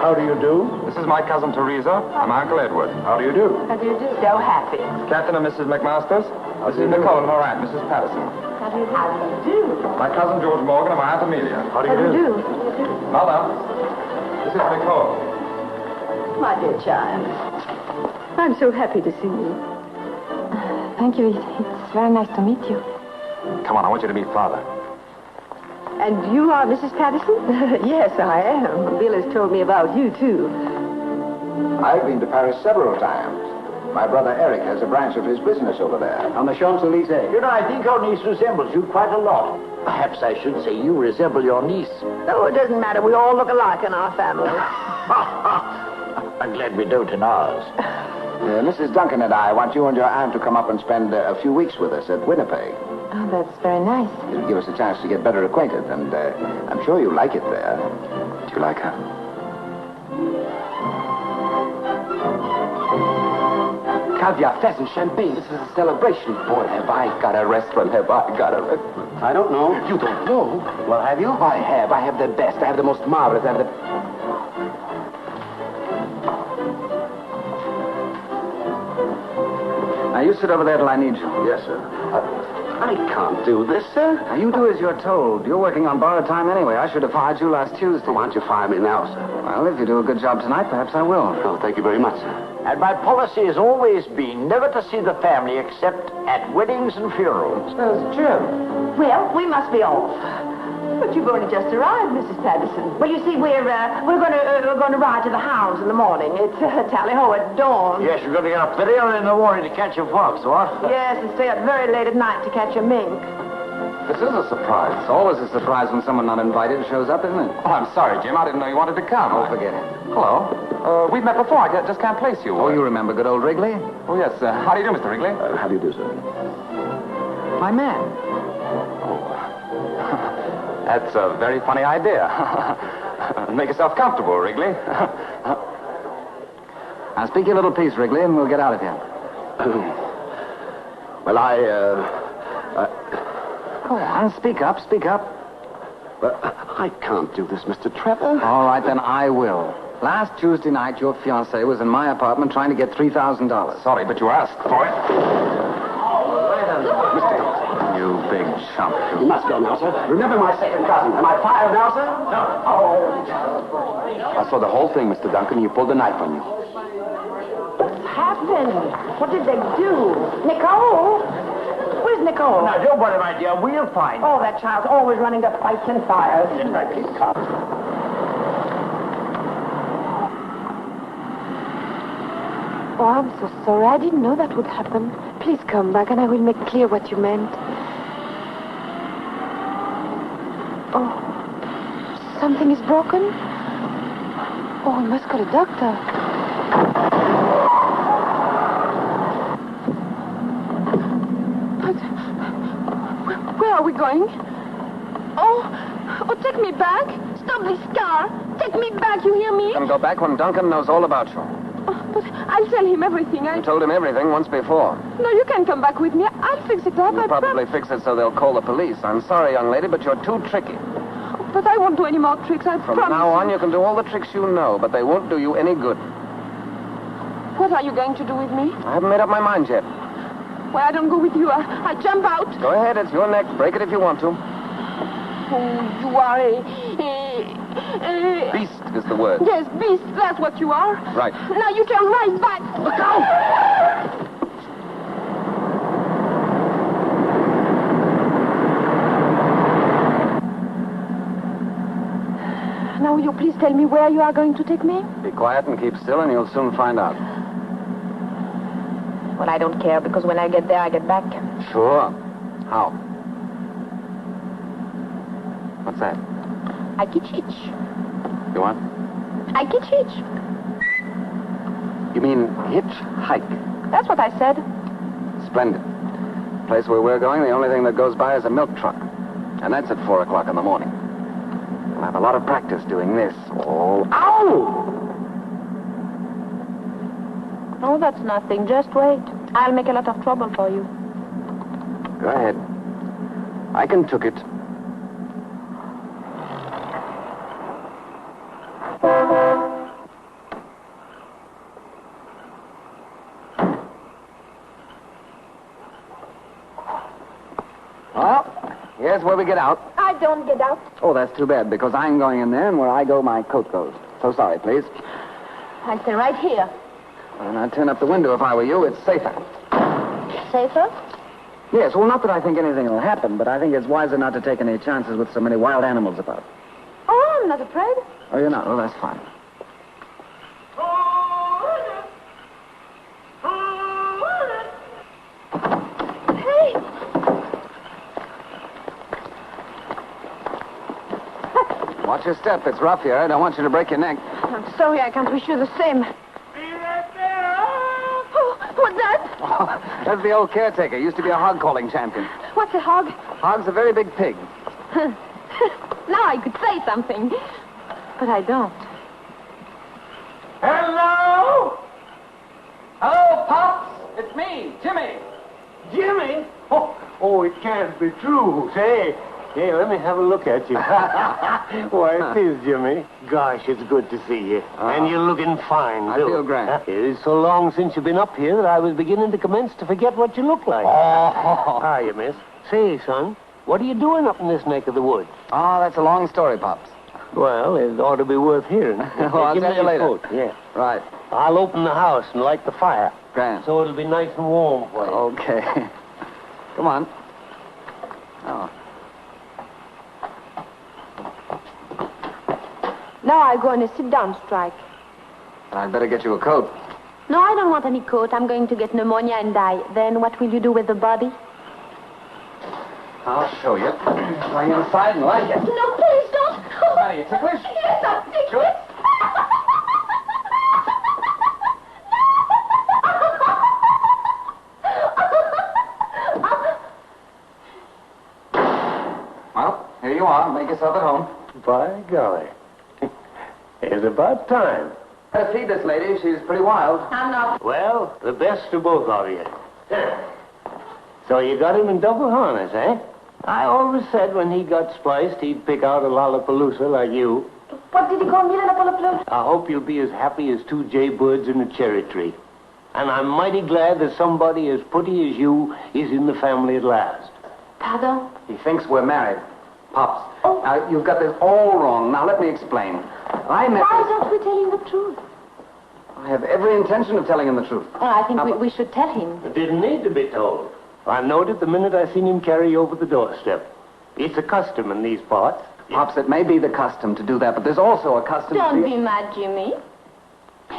How do you do? This is my cousin Teresa and my Uncle Edward. How do you do? How do you do? So happy. Captain and Mrs. McMasters. This is Nicole and her aunt, Mrs. Patterson. How do you do? My cousin George Morgan and my Aunt Amelia. How do you do? Mother, this is Nicole. My dear child, I'm so happy to see you. Thank you. It's very nice to meet you. Come on, I want you to meet Father. And you are Mrs. Patterson? Yes, I am. Bill has told me about you, too. I've been to Paris several times. My brother Eric has a branch of his business over there, on the Champs-Élysées. You know, I think your niece resembles you quite a lot. Perhaps I should say you resemble your niece. Oh, it doesn't matter. We all look alike in our family. I'm glad we don't in ours. Mrs. Duncan and I want you and your aunt to come up and spend a few weeks with us at Winnipeg. Oh, that's very nice. It'll give us a chance to get better acquainted, and I'm sure you like it there. Do you like her? Caviar, pheasant, champagne. This is a celebration. Boy, have I got a restaurant. Have I got a restaurant. I don't know. You don't know? Well, have you? I have. I have the best. I have the most marvelous. I have the... Now, you sit over there till I need you. Yes, sir. I can't do this, sir. Now, you do as you're told. You're working on borrowed time anyway. I should have fired you last Tuesday. Why don't you fire me now, sir? Well, if you do a good job tonight, perhaps I will. Oh, thank you very much, sir. And my policy has always been never to see the family except at weddings and funerals. That's Jim. Well, we must be off. But you've only just arrived, Mrs. Patterson. Well, you see, we're going to ride to the house in the morning. It's tally-ho at dawn. Yes, you're going to get up very early in the morning to catch a fox, what? Yes, and stay up very late at night to catch a mink. This is a surprise. It's always a surprise when someone not invited shows up, isn't it? Oh, I'm sorry, Jim. I didn't know you wanted to come. Oh, forget it. Hello. We've met before. I just can't place you. Oh, you remember good old Wrigley? Oh, yes. How do you do, Mr. Wrigley? How do you do, sir? My man. That's a very funny idea. Make yourself comfortable, Wrigley. Now, speak your little piece, Wrigley, and we'll get out of here. Well, Go on, speak up, speak up. But I can't do this, Mr. Trevor. All right, then I will. Last Tuesday night, your fiancée was in my apartment trying to get $3,000. Sorry, but you asked for it. You big chump. You must go now, sir. Remember my second cousin. Am I fired now, sir? No. Oh. I saw the whole thing, Mr. Duncan. You pulled the knife on you. What happened? What did they do? Nicole? Where's Nicole? Now, don't worry, my dear. We'll find her. Oh, that child's always running to fights and fires. Oh, I'm so sorry. I didn't know that would happen. Please come back and I will make clear what you meant. Oh, something is broken? Oh, we must call a doctor. Where are we going? Oh, take me back. Stop this car. Take me back, you hear me? Can go back when Duncan knows all about you. But I'll tell him everything. You told him everything once before. No, you can come back with me. I'll fix it up. You'll probably fix it so they'll call the police. I'm sorry, young lady, but you're too tricky. But I won't do any more tricks, I From promise. now on, you can do all the tricks you know, but they won't do you any good. What are you going to do with me? I haven't made up my mind yet. Well, I don't go with you. I jump out. Go ahead, it's your neck. Break it if you want to. Oh, you are a... Beast is the word. Yes, beast. That's what you are. Right. Now you turn right back. Look out! Now, will you please tell me where you are going to take me? Be quiet and keep still, and you'll soon find out. Well, I don't care, because when I get there, I get back. Sure. How? What's that? I kitch. You what? I kitch. You mean hitchhike? That's what I said. Splendid. The place where we're going, the only thing that goes by is a milk truck. And that's at 4 o'clock in the morning. We'll have a lot of practice doing this. Oh, ow! Oh, that's nothing. Just wait. I'll make a lot of trouble for you. Go ahead. I can took it. Well, here's where we get out. I don't get out. Oh, that's too bad, because I'm going in there, and where I go, my coat goes. So sorry, please. I stay right here. And I'd turn up the window if I were you. It's safer. Safer? Yes, well, not that I think anything will happen, but I think it's wiser not to take any chances with so many wild animals about. Oh, I'm not afraid. Oh, you're not? Oh, that's fine. Hey! Watch your step. It's rough here. I don't want you to break your neck. I'm sorry, I can't wish you the same. Oh, what's that? Oh, that's the old caretaker. Used to be a hog-calling champion. What's a hog? Hog's a very big pig. Now I could say something. But I don't. Hello? Hello, Pops. It's me, Jimmy. Jimmy? Oh, it can't be true. Say, hey, let me have a look at you. Why, it is, Jimmy. Gosh, it's good to see you. And you're looking fine, I too. feel grand. It is so long since you've been up here that I was beginning to commence to forget what you look like. Oh. Hiya, miss. Say, son, what are you doing up in this neck of the woods? Oh, that's a long story, Pops. Well, it ought to be worth hearing. Well, I'll Give tell me you your later. coat. Yeah. Right. I'll open the house and light the fire. Grand. So it'll be nice and warm for you. Okay. Come on. Oh. Now I go on a sit-down strike. I'd better get you a coat. No, I don't want any coat. I'm going to get pneumonia and die. Then what will you do with the body? I'll show you. Going inside and like it. No, please don't. Are you ticklish? Yes, I'm ticklish. you are. Make yourself at home. By golly. It's about time. Better feed this lady. She's pretty wild. I'm not. Well, the best to both of you. So you got him in double harness, eh? I always said when he got spliced, he'd pick out a lollapalooza like you. What did he call me, Lollapalooza? I hope you'll be as happy as two jay birds in a cherry tree. And I'm mighty glad that somebody as pretty as you is in the family at last. Pardon? He thinks we're married. Pops. Oh. Now, you've got this all wrong. Now, let me explain. Why don't we tell him the truth? I have every intention of telling him the truth. Well, I think we should tell him. It didn't need to be told. I knowed it the minute I seen him carry you over the doorstep. It's a custom in these parts. Pops, it may be the custom to do that, but there's also a custom Don't be mad, Jimmy.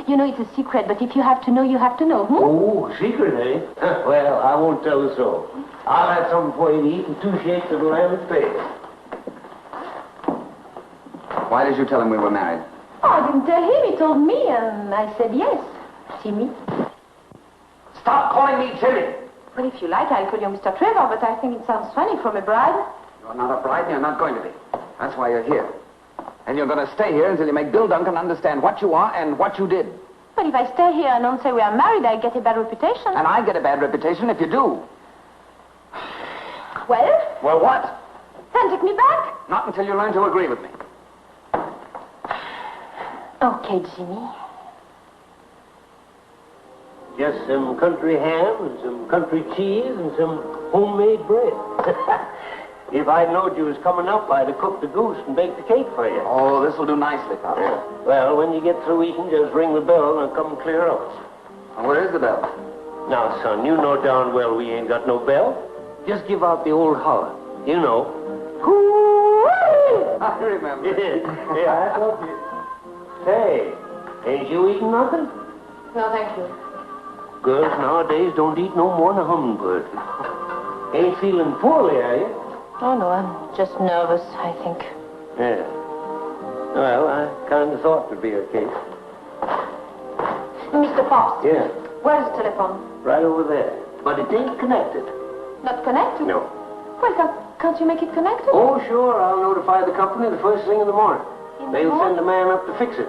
You know it's a secret, but if you have to know, you have to know. Oh, secret, eh? Well, I won't tell the soul. I'll have something for you to eat and 2 shakes of lamb and face. Why did you tell him we were married? Oh, I didn't tell him. He told me, and I said yes. Jimmy. Stop calling me Jimmy. Well, if you like, I'll call you Mr. Trevor, but I think it sounds funny from a bride. You're not a bride, and you're not going to be. That's why you're here. And you're going to stay here until you make Bill Duncan understand what you are and what you did. But if I stay here and don't say we are married, I get a bad reputation. And I get a bad reputation if you do. Well? Well, what? Then take me back. Not until you learn to agree with me. Okay, Jimmy. Just some country ham and some country cheese and some homemade bread. If I'd known you was coming up, I'd have cooked the goose and baked the cake for you. Oh, this'll do nicely, Pop. Yeah. Well, when you get through eating, just ring the bell and I'll come clear up. Well, where is the bell? Now, son, you know darn well we ain't got no bell. Just give out the old holler. You know. Hoo-wee! I remember. Yeah, I told you. Say, ain't you eating nothing? No, thank you. Girls nowadays don't eat no more than a hummingbird. Ain't feeling poorly, are you? Oh, no, I'm just nervous, I think. Yeah. Well, I kind of thought it'd be a case. Mr. Pops. Yeah. Where's the telephone? Right over there. But it ain't connected. Not connected? No. Well, can't you make it connected? Oh, sure. I'll notify the company the first thing in the morning. They'll send a man up to fix it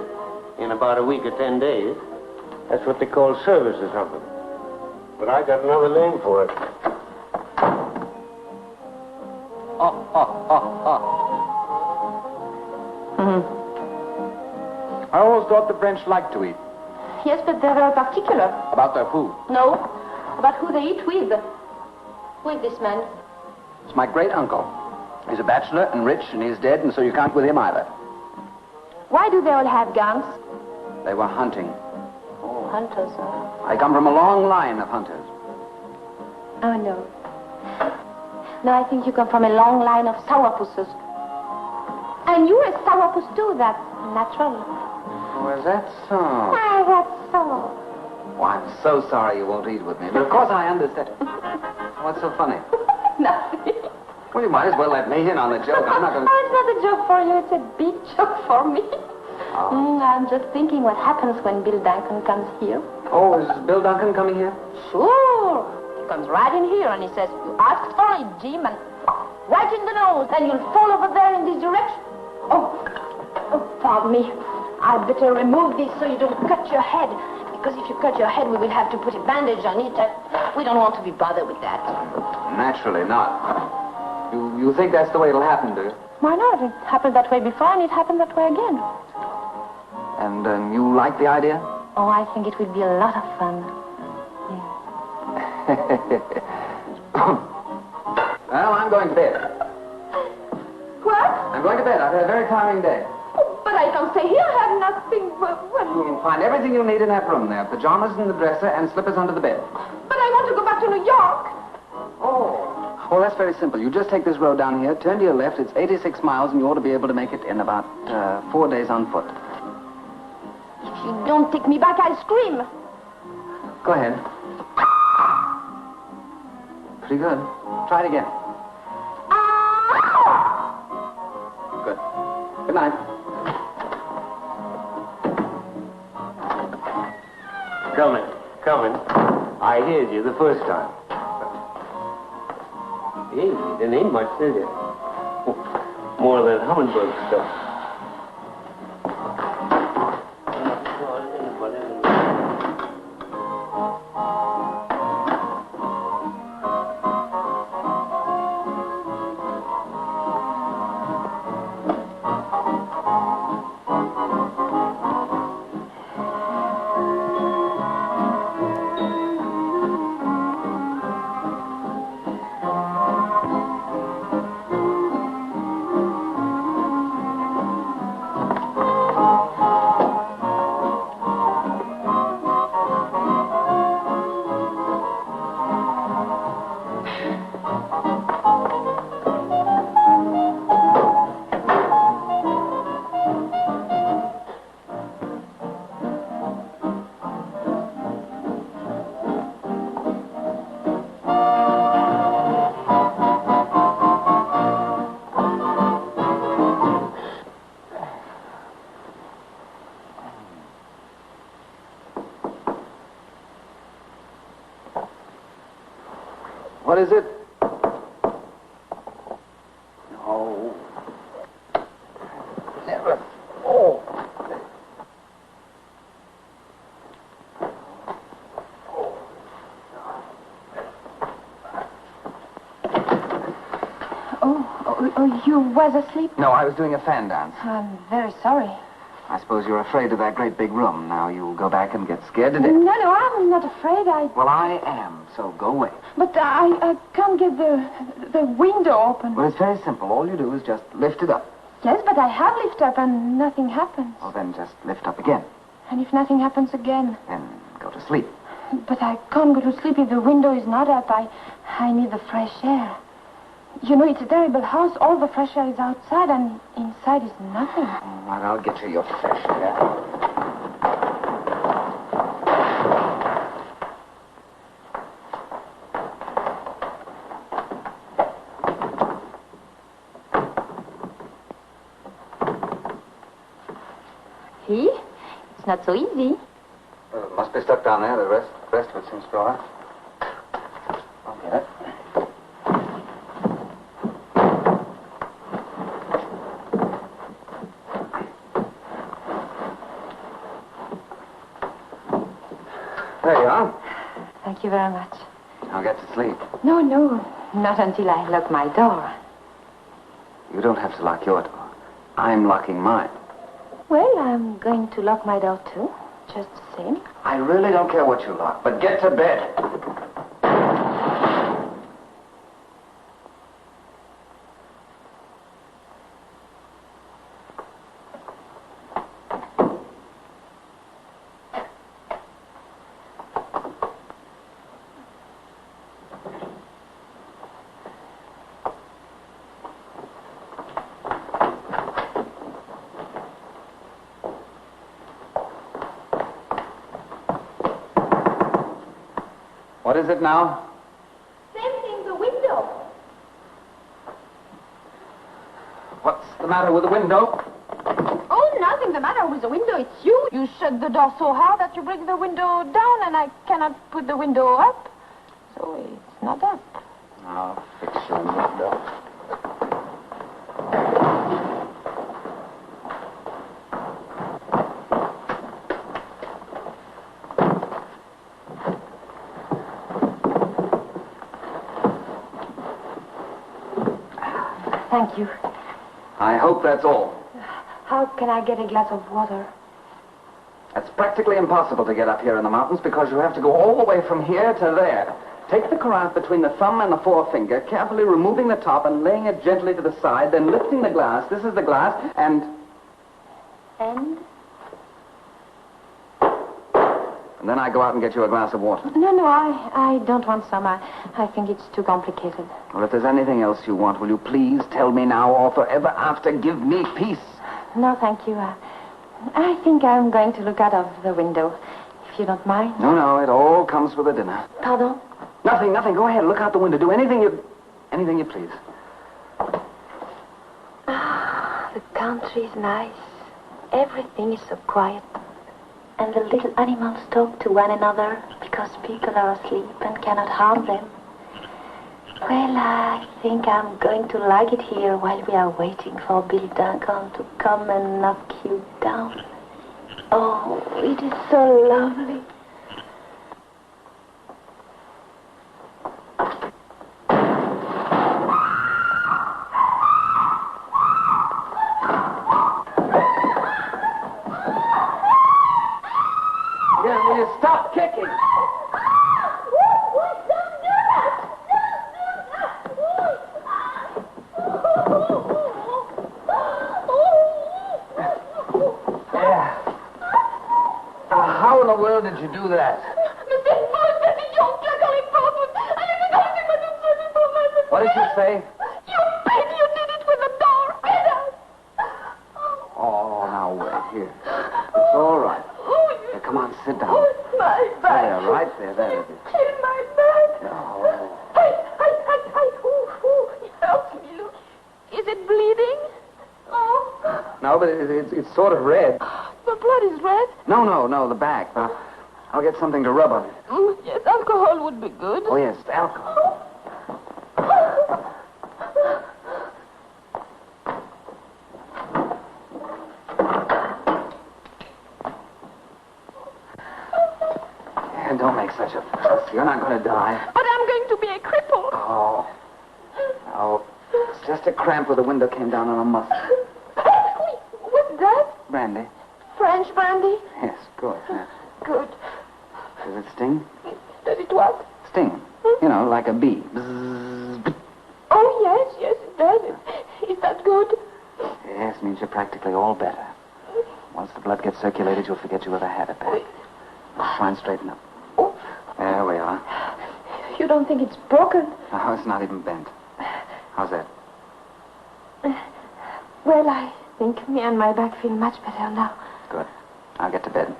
in about a week or 10 days. That's what they call service or something. But I got another name for it. I always thought the French liked to eat. Yes, but they're very particular. About their food. No, about who they eat with. Who is this man? It's my great uncle. He's a bachelor and rich, and he's dead, and so you can't with him either. Why do they all have guns? They were hunting. Oh, hunters, huh? I come from a long line of hunters. Oh, no. No, I think you come from a long line of sourpusses. And you're a sourpuss, too. That's natural. Oh, is that so? Ah, that's so. Oh, I'm so sorry you won't eat with me. But of course I understand. What's so funny? Nothing. Well, you might as well let me in on the joke. I'm not going to... Oh, it's not a joke for you. It's a big joke for me. Oh. I'm just thinking what happens when Bill Duncan comes here. Oh, is Bill Duncan coming here? Sure. He comes right in here and he says, you asked for it, Jim, and right in the nose, and you'll fall over there in this direction. Oh, pardon me. I'd better remove this so you don't cut your head. Because if you cut your head, we will have to put a bandage on it. We don't want to be bothered with that. Naturally not. You think that's the way it'll happen, do you? Why not? It happened that way before, and it happened that way again. And you like the idea? Oh, I think it will be a lot of fun. Well, I'm going to bed. What? I'm going to bed. I've had a very tiring day. Oh, but I don't stay here. I have nothing. You'll find everything you'll need in that room there. Pajamas in the dresser and slippers under the bed. But I want to go back to New York. Oh. Well, that's very simple. You just take this road down here, turn to your left. It's 86 miles, and you ought to be able to make it in about 4 days on foot. If you don't take me back, I'll scream. Go ahead. Pretty good. Try it again. Good. Good night. Coming. I heard you the first time. Hey, you didn't eat much, did you? More of that hummingbird stuff. What is it? No. Never. Oh. Oh, you was asleep? No, I was doing a fan dance. I'm very sorry. I suppose you're afraid of that great big room. Now you'll go back and get scared to death. No, I'm not afraid. Well, I am, so go away. But I can't get the window open. Well, it's very simple. All you do is just lift it up. Yes, but I have lifted up and nothing happens. Well, then just lift up again. And if nothing happens again? Then go to sleep. But I can't go to sleep if the window is not up. I need the fresh air. You know, it's a terrible house. All the fresh air is outside, and inside is nothing. All right, I'll get you your fresh air. See? It's not so easy. It must be stuck down there. The rest of it seems to be all right. I'll get it. There you are. Thank you very much. I'll get to sleep. No, not until I lock my door. You don't have to lock your door. I'm locking mine. Well, I'm going to lock my door too, just the same. I really don't care what you lock, but get to bed. What is it now? Same thing, the window. What's the matter with the window? Oh, nothing the matter with the window. It's you. You shut the door so hard that you break the window down, and I cannot put the window up. So it's not up. I'll fix your window. Thank you. I hope that's all. How can I get a glass of water? It's practically impossible to get up here in the mountains because you have to go all the way from here to there. Take the carafe between the thumb and the forefinger, carefully removing the top and laying it gently to the side, then lifting the glass. This is the glass, and... And? And then I go out and get you a glass of water. No, I don't want some. I think it's too complicated. Well, if there's anything else you want, will you please tell me now or forever after? Give me peace. No, thank you. I think I'm going to look out of the window, if you don't mind. No, it all comes with the dinner. Pardon? Nothing. Go ahead, look out the window. Do anything you please. The country is nice. Everything is so quiet. And the little animals talk to one another because people are asleep and cannot harm them. Well, I think I'm going to like it here while we are waiting for Bill Duncan to come and knock you down. Oh, it is so lovely. Yeah, will you stop kicking? How in the world did you do that? What did you say? You did it with the door. Oh, now wait here. It's all right. Here, come on, sit down. My back. There, right there. There it is. In my back. Oh. It helps me. Look. Is it bleeding? Oh. No, but it's sort of red. The blood is red? No, the back. I'll get something to rub on it. Yes, alcohol would be good. Oh, yes, alcohol. Yeah, don't make such a fuss. You're not going to die. But I'm going to be a cripple. Oh. No. It's just a cramp where the window came down on a muscle. What's that? Brandy. French brandy? Yes, good. Yeah. Good. Does it sting? Does it what? Sting. You know, like a bee. Bzzz. Oh, yes, it does. Is that good? Yes, means you're practically all better. Once the blood gets circulated, you'll forget you ever had a back. Try and straighten up. There we are. You don't think it's broken? No, it's not even bent. How's that? Well, I think me and my back feel much better now. Good. I'll get to bed.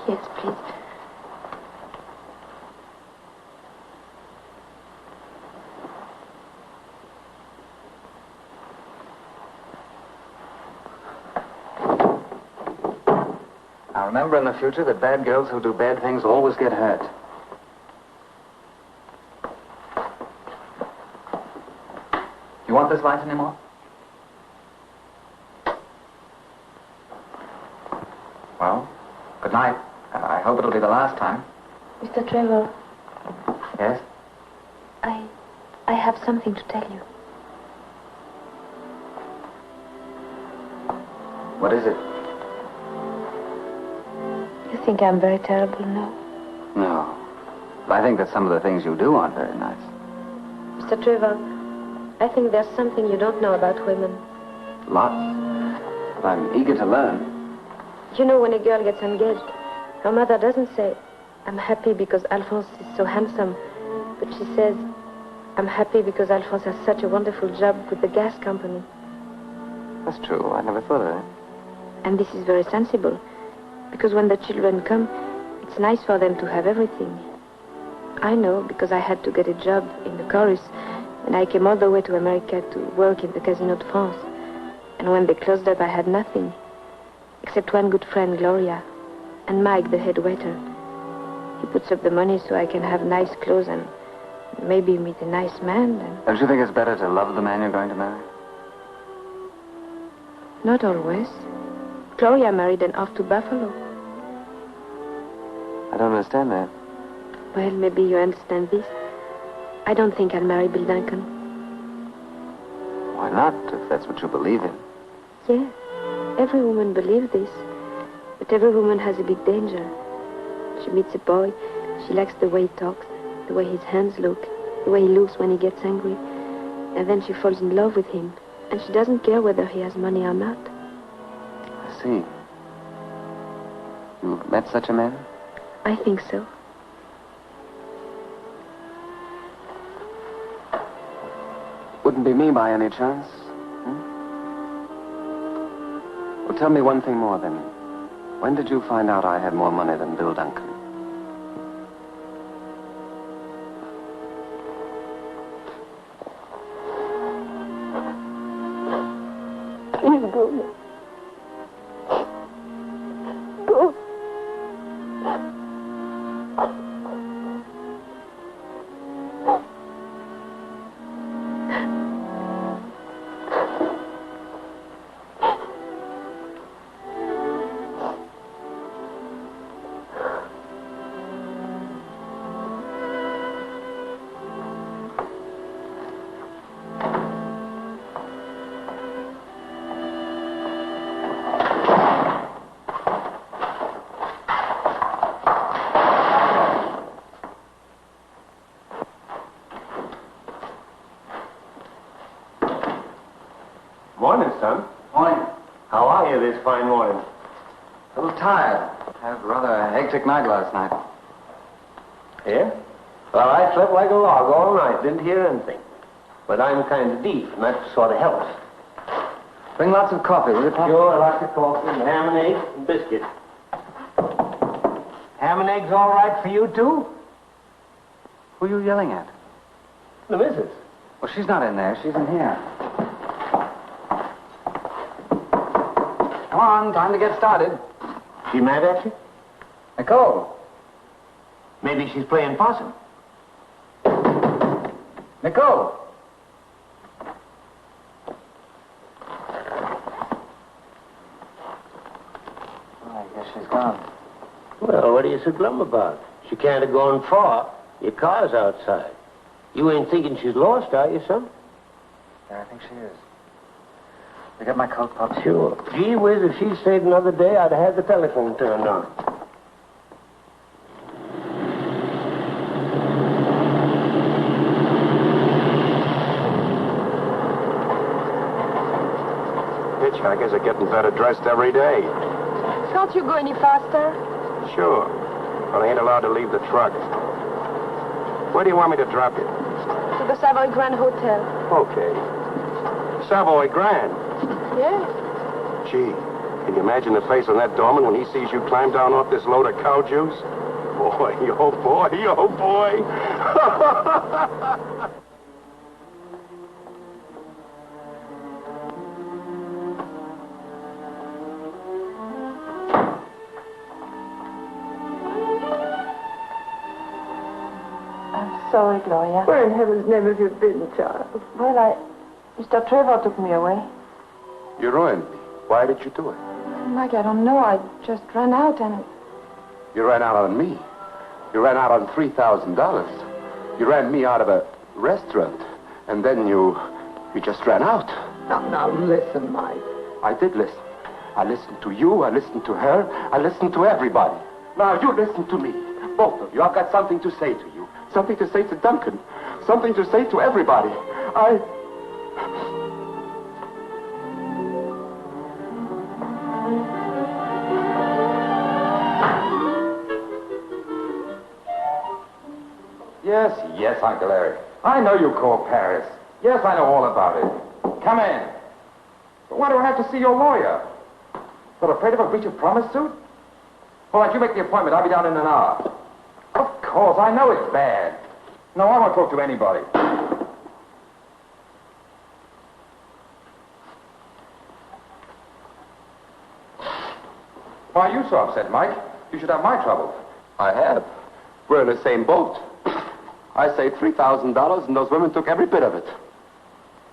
Yes, please. Now remember in the future that bad girls who do bad things always get hurt. You want this light anymore? Well, good night. I hope it'll be the last time. Mr. Trevor, Yes? I have something to tell you. What is it? You think I'm very terrible now? No. But I think that some of the things you do aren't very nice. Mr. Trevor, I think there's something you don't know about women. Lots. But I'm eager to learn. You know, when a girl gets engaged, her mother doesn't say, I'm happy because Alphonse is so handsome, but she says, I'm happy because Alphonse has such a wonderful job with the gas company. That's true. I never thought of that. And this is very sensible, because when the children come, it's nice for them to have everything. I know, because I had to get a job in the chorus, and I came all the way to America to work in the Casino de France. And when they closed up, I had nothing, except one good friend, Gloria, and Mike, the head waiter. He puts up the money so I can have nice clothes and maybe meet a nice man. And Don't you think it's better to love the man you're going to marry? not always. Gloria married and off to Buffalo. I don't understand that. Well, maybe you understand this. I don't think I'll marry Bill Duncan. Why not, if that's what you believe in? Yes, every woman believes this. But every woman has a big danger. She meets a boy, she likes the way he talks, the way his hands look, the way he looks when he gets angry. And then she falls in love with him. And she doesn't care whether he has money or not. I see. You've met such a man? I think so. Wouldn't be me by any chance. Well, tell me one thing more then. When did you find out I had more money than Bill Duncan? Please go. Go. Morning, son. Morning. How are you this fine morning? A little tired. Had a rather hectic night last night. Yeah? Well, I slept like a log all night. Didn't hear anything. But I'm kind of deep, and that sort of helps. Bring lots of coffee, will you, Pop? Sure, lots of coffee and ham and eggs and biscuit. Ham and eggs all right for you, too? Who are you yelling at? The missus. Well, she's not in there. She's in here. Come on, time to get started. She mad at you? Nicole. Maybe she's playing possum. Nicole. I guess she's gone. Well, what are you so glum about? She can't have gone far. Your car's outside. You ain't thinking she's lost, are you, son? Yeah, I think she is. You get my coat, Pop? Sure. Gee whiz, if she stayed another day, I'd have had the telephone turned on. Hitchhikers are getting better dressed every day. Can't you go any faster? Sure. But I ain't allowed to leave the truck. Where do you want me to drop you? To the Savoy Grand Hotel. Okay. Savoy Grand. Yes. Gee, can you imagine the face on that doorman when he sees you climb down off this load of cow juice? Boy, oh boy, oh boy. I'm sorry, Gloria. Where in heaven's name have you been, child? Well, Mr. Trevor took me away. You ruined me. Why did you do it? Mike, I don't know. I just ran out and... You ran out on me. You ran out on $3,000. You ran me out of a restaurant. And then you just ran out. Now, listen, Mike. I did listen. I listened to you. I listened to her. I listened to everybody. Now, you listen to me. Both of you. I've got something to say to you. Something to say to Duncan. Something to say to everybody. Yes, Uncle Larry. I know you called Paris. Yes, I know all about it. Come in. But why do I have to see your lawyer? Sort of afraid of a breach of promise suit? All right, you make the appointment. I'll be down in an hour. Of course, I know it's bad. No, I won't talk to anybody. Why are you so upset, Mike? You should have my trouble. I have. We're in the same boat. I say $3,000, and those women took every bit of it.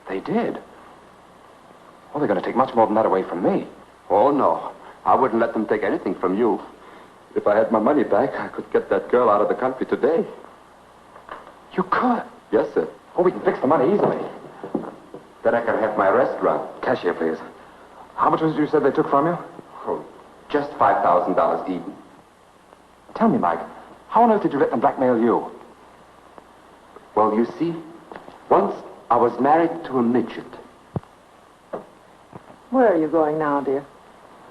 They did? Well, they're going to take much more than that away from me. Oh, no. I wouldn't let them take anything from you. If I had my money back, I could get that girl out of the country today. You could? Yes, sir. Oh, we can fix the money easily. Then I can have my restaurant. Cashier, please. How much was it you said they took from you? Oh, just $5,000 even. Tell me, Mike, how on earth did you let them blackmail you? Well, you see, once I was married to a midget. Where are you going now, dear?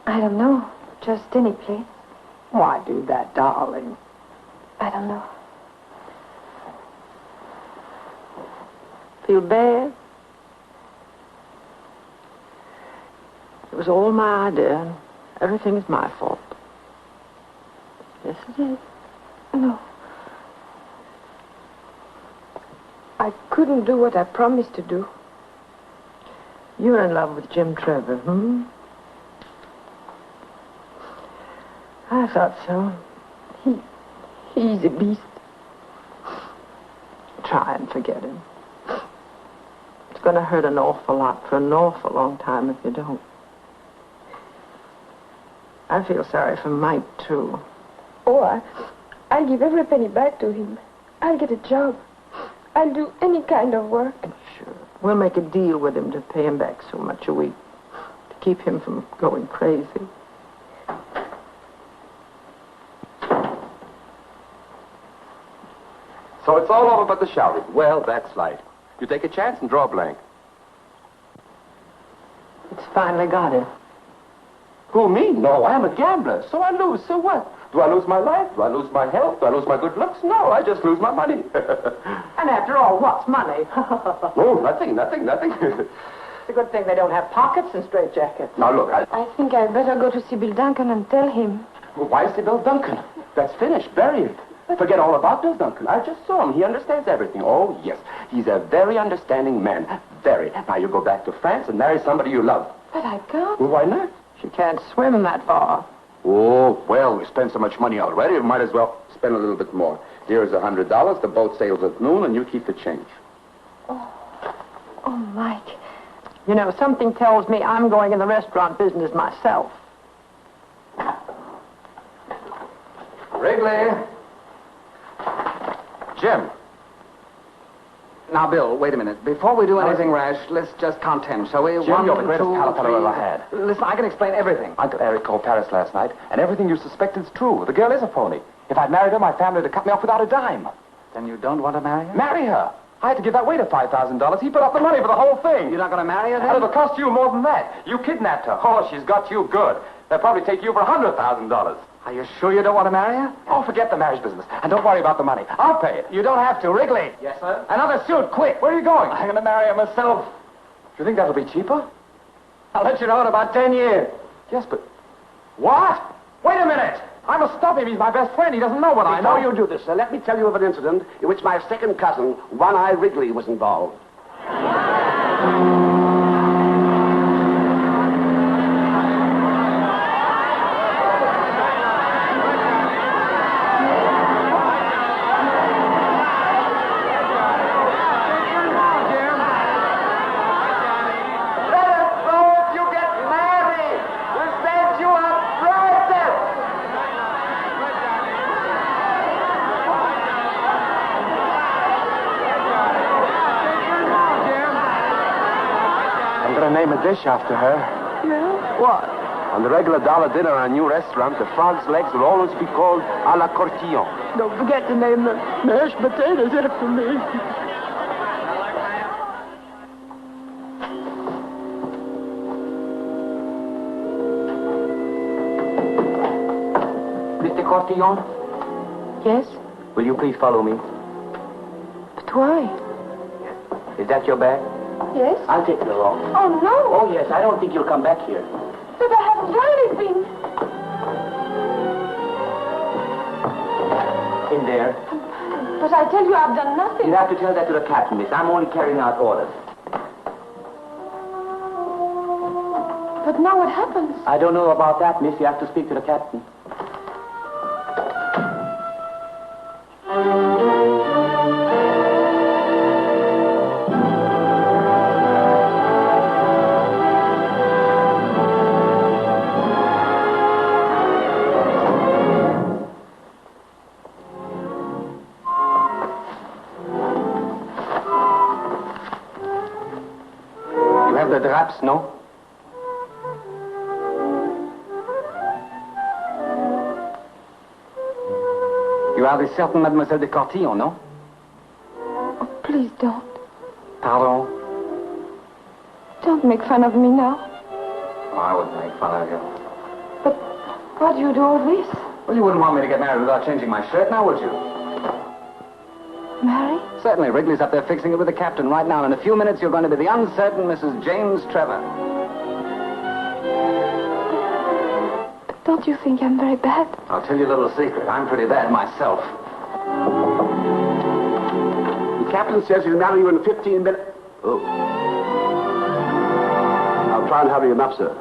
I don't know. Just any place. Why do that, darling? I don't know. Feel bad? It was all my idea, and everything is my fault. Yes, it is. No. I couldn't do what I promised to do. You're in love with Jim Trevor, I thought so. He's a beast. Try and forget him. It's going to hurt an awful lot for an awful long time if you don't. I feel sorry for Mike, too. Oh, I'll give every penny back to him. I'll get a job. I'll do any kind of work. Sure. We'll make a deal with him to pay him back so much a week. To keep him from going crazy. So it's all over but the shouting. Well, that's light. You take a chance and draw a blank. Finally got him. Who, me? No, I'm a gambler. So I lose. So what? Do I lose my life? Do I lose my health? Do I lose my good looks? No, I just lose my money. And after all, what's money? Oh, nothing. It's a good thing they don't have pockets and straitjackets. Now, look, I think I'd better go to Sybil Duncan and tell him. Well, why Bill Duncan? That's finished. Bury it. Forget all about Bill Duncan. I just saw him. He understands everything. Oh, yes. He's a very understanding man. Very. Now, you go back to France and marry somebody you love. But I can't. Well, why not? She can't swim that far. Oh, well, we spent so much money already, we might as well spend a little bit more. Here's $100. The boat sails at noon, and you keep the change. Oh, Mike. You know, something tells me I'm going in the restaurant business myself. Wrigley. Jim. Now, Bill, wait a minute. Before we do anything rash, let's just count 10, shall we? Jim, One, you're the greatest two, pal fellow three. I ever had. Listen, I can explain everything. Uncle Eric called Paris last night, and everything you suspect is true. The girl is a phony. If I'd married her, my family would have cut me off without a dime. Then you don't want to marry her? Marry her? I had to give that waiter $5,000. He put up the money for the whole thing. You're not going to marry her, then? And it'll cost you more than that. You kidnapped her. Oh, she's got you good. They'll probably take you for $100,000. Are you sure you don't want to marry her? Oh, forget the marriage business. And don't worry about the money. I'll pay it. You don't have to. Wrigley. Yes, sir? Another suit, quick. Where are you going? I'm going to marry her myself. Do you think that'll be cheaper? I'll let you know in about 10 years. Yes, but... What? Wait a minute. I must stop him. He's my best friend. He doesn't know what I know. Before you do this, sir, let me tell you of an incident in which my second cousin, One-Eye Wrigley, was involved. Name a dish after her. Yeah? What? On the regular dollar dinner in a new restaurant, the frog's legs will always be called à la courtillon. Don't forget to name the mashed potatoes after me. Mr. Courtillon, Yes? will you please follow me? But why? Is that your bag? Yes? I'll take it along. Oh, no. Oh, yes, I don't think you'll come back here. But I haven't done anything. In there. But I tell you, I've done nothing. You have to tell that to the captain, miss. I'm only carrying out orders. But now what happens? I don't know about that, miss. You have to speak to the captain. The draps, no? You are the certain Mademoiselle de Courtillon, no? Oh, please don't. Pardon? Don't make fun of me now. Oh, I wouldn't make fun of you. But why do you do all this? Well, you wouldn't want me to get married without changing my shirt now, would you? Marry? Certainly. Wrigley's up there fixing it with the captain right now. In a few minutes, you're going to be the uncertain Mrs. James Trevor. But don't you think I'm very bad? I'll tell you a little secret. I'm pretty bad myself. The captain says he'll marry you in 15 minutes. Oh. I'll try and hurry him up, sir.